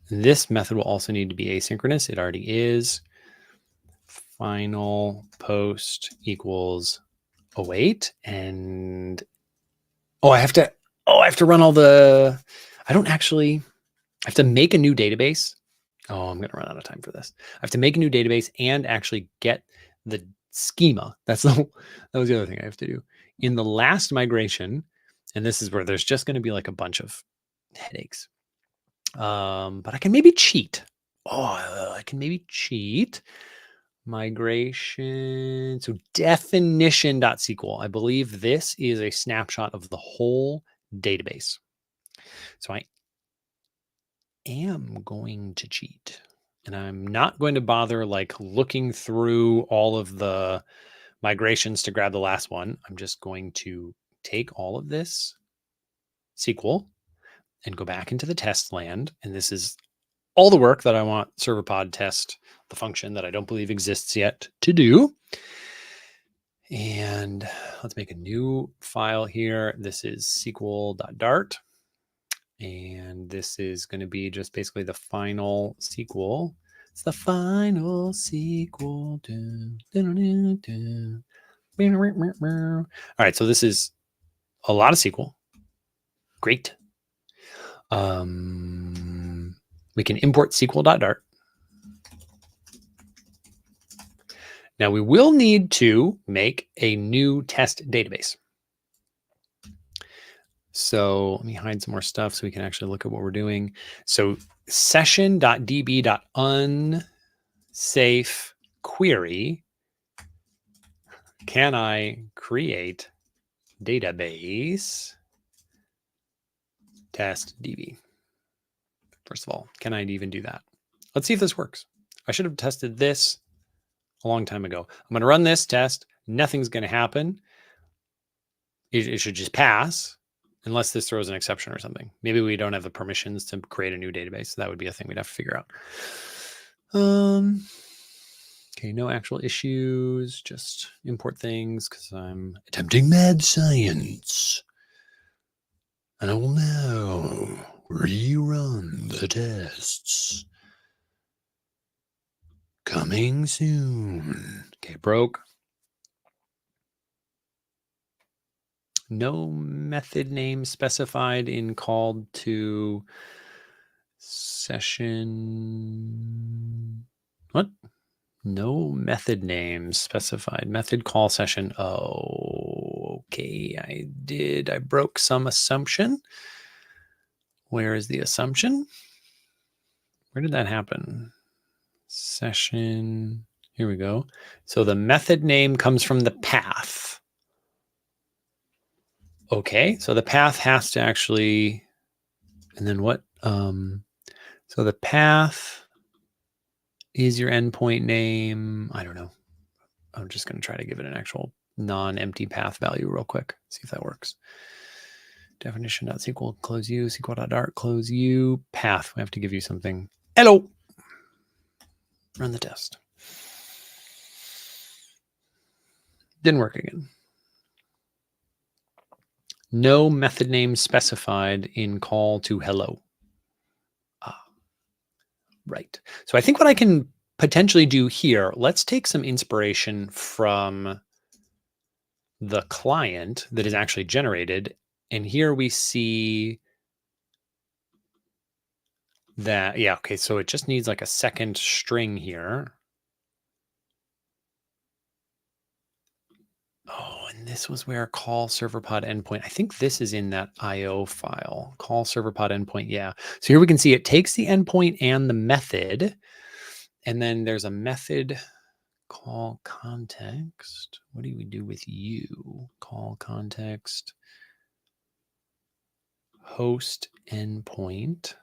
This method will also need to be asynchronous. It already is. Final post equals await. And I have to run all the, I have to make a new database. Oh, I'm going to run out of time for this. I have to make a new database and actually get the schema. That was the other thing I have to do. In the last migration, and this is where there's just going to be like a bunch of headaches. But I can maybe cheat. I can maybe cheat. Migration. So definition.sql. I believe this is a snapshot of the whole database. So I am going to cheat. And I'm not going to bother like looking through all of the migrations to grab the last one. I'm just going to take all of this SQL and go back into the test land. And this is all the work that I want Serverpod test, the function that I don't believe exists yet, to do. And let's make a new file here. This is sql.dart. And this is going to be just basically the final SQL. It's the final SQL. All right, so this is a lot of SQL. Great. We can import sql.dart. Now we will need to make a new test database. So let me hide some more stuff so we can actually look at what we're doing. So session.db.unsafe query. Can I create database test DB? First of all, can I even do that? Let's see if this works. I should have tested this a long time ago. I'm going to run this test. Nothing's going to happen. It should just pass. unless this throws an exception or something. Maybe we don't have the permissions to create a new database. That would be a thing we'd have to figure out. Okay, no actual issues, just import things because I'm attempting mad science. And I will now rerun the tests. Coming soon. Okay, broke. No method name specified in called to session. What? No method name specified. Method call session. Oh, okay. I broke some assumption. Where is the assumption? Where did that happen? Session. Here we go. So the method name comes from the path. Okay, so the path has to actually, and then what? So the path is your endpoint name. I don't know. I'm just going to try to give it an actual non-empty path value real quick. See if that works. Definition.sql close u, sql.dart close u, path. We have to give you something. Hello. Run the test. Didn't work again. No method name specified in call to hello. Right. So I think what I can potentially do here, let's take some inspiration from the client that is actually generated. And here we see that, yeah, okay, so it just needs like a second string here. Oh, and this was where call serverpod endpoint. I think this is in that IO file, call serverpod endpoint. Yeah. So here we can see it takes the endpoint and the method, and then there's a method call context. What do we do with you? Call context, host endpoint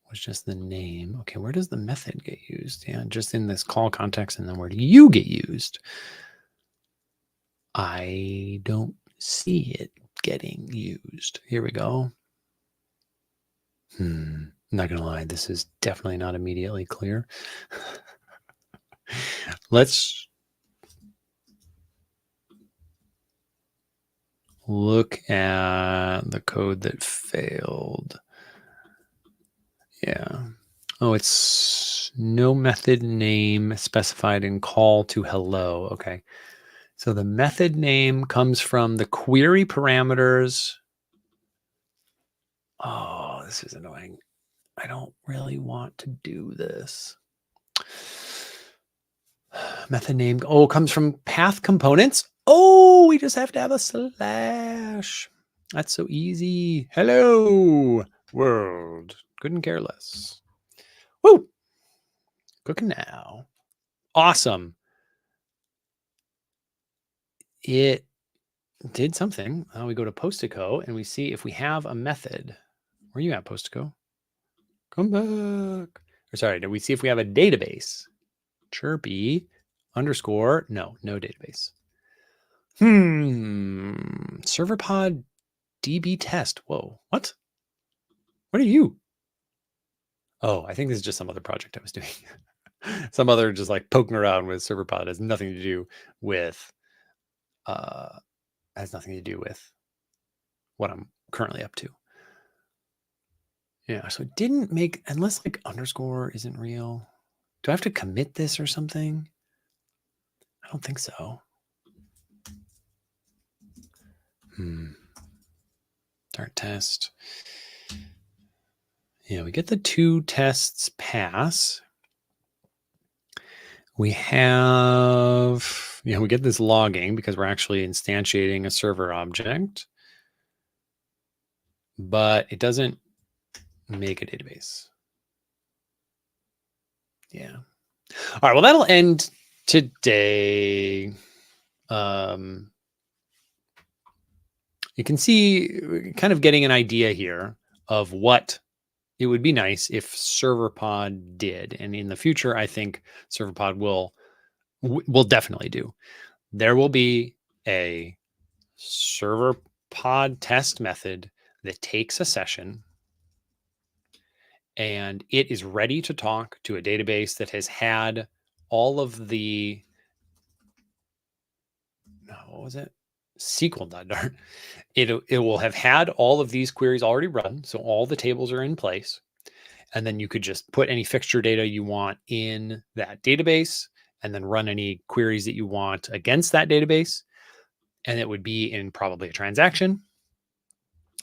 was just the name. Okay, where does the method get used? Yeah, just in this call context, and then where do you get used? I don't see it getting used. Here we go. I'm not gonna lie, this is definitely not immediately clear. Let's look at the code that failed. Yeah. Oh, it's no method name specified in call to hello. Okay. So the method name comes from the query parameters. Oh, this is annoying. I don't really want to do this. Method name. Oh, comes from path components. Oh, we just have to have a slash. That's so easy. Hello, world. Couldn't care less. Woo. Cooking now. Awesome. It did something. We go to Postico and we see if we have a method. Where are you at, Postico? Come back. Or sorry, do we see if we have a database? Chirpy underscore. No database. Serverpod DB test. Whoa, what? What are you? Oh, I think this is just some other project I was doing. Some other just like poking around with Serverpod. Has nothing to do with what I'm currently up to. Yeah, so it didn't make, unless like underscore isn't real. Do I have to commit this or something? I don't think so. Start test. Yeah, we get the 2 tests pass. We have, we get this logging because we're actually instantiating a server object, but it doesn't make a database. Yeah. All right, well, that'll end today. You can see kind of getting an idea here of what it would be nice if Serverpod did. And in the future, I think Serverpod will definitely do. There will be a server pod test method that takes a session and it is ready to talk to a database that has had all of the, what was it? SQL.dart. It will have had all of these queries already run. So all the tables are in place. And then you could just put any fixture data you want in that database and then run any queries that you want against that database. And it would be in probably a transaction.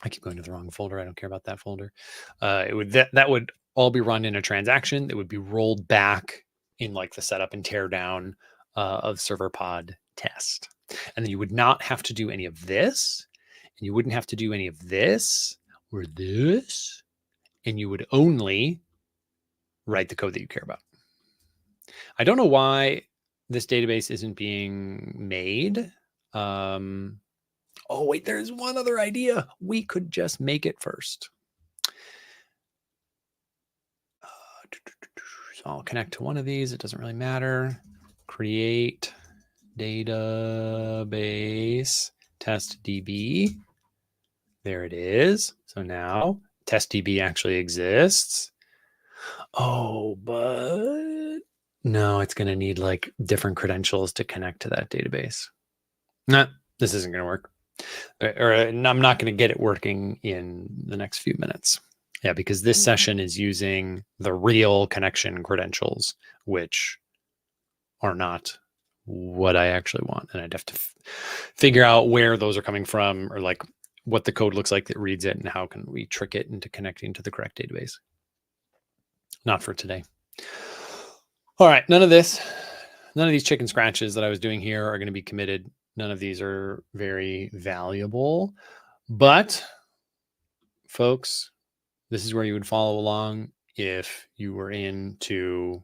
I keep going to the wrong folder. I don't care about that folder. That would all be run in a transaction that would be rolled back in like the setup and tear down of Serverpod test. And then you would not have to do any of this, and you wouldn't have to do any of this or this, and you would only write the code that you care about. I don't know why this database isn't being made. Oh, wait, there's one other idea. We could just make it first. So I'll connect to one of these. It doesn't really matter. Create database test DB. There it is. So now test DB actually exists. Oh, but no, it's going to need like different credentials to connect to that database. Nah, this isn't going to work. Or I'm not going to get it working in the next few minutes. Yeah, because this session is using the real connection credentials, which are not what I actually want. And I'd have to figure out where those are coming from, or like what the code looks like that reads it and how can we trick it into connecting to the correct database. Not for today. All right, none of these chicken scratches that I was doing here are going to be committed. None of these are very valuable, but folks, this is where you would follow along if you were into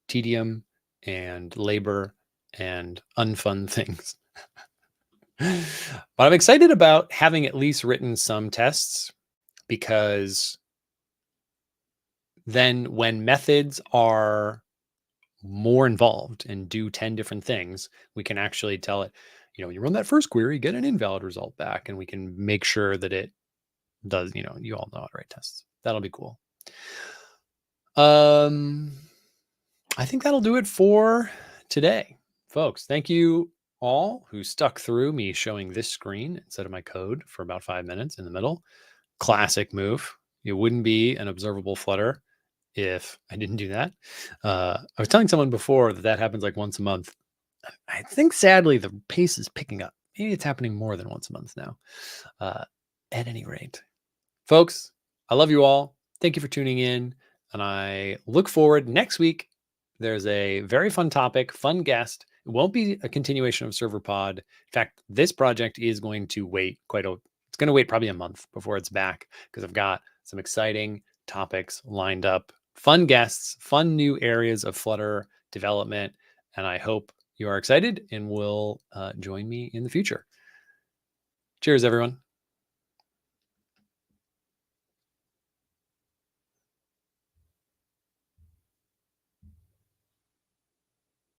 tedium and labor and unfun things. But I'm excited about having at least written some tests, because then when methods are more involved and do 10 different things, we can actually tell it, you run that first query, get an invalid result back, and we can make sure that it does, you all know how to write tests. That'll be cool. I think that'll do it for today, folks. Thank you all who stuck through me showing this screen instead of my code for about 5 minutes in the middle. Classic move. It wouldn't be an observable Flutter if I didn't do that. I was telling someone before that happens like once a month. I think sadly the pace is picking up. Maybe it's happening more than once a month now. At any rate, folks, I love you all. Thank you for tuning in. And I look forward next week. There's a very fun topic, fun guest. It won't be a continuation of Serverpod. In fact, this project is going to wait it's going to wait probably a month before it's back, because I've got some exciting topics lined up, fun guests, fun new areas of Flutter development. And I hope you are excited and will join me in the future. Cheers, everyone.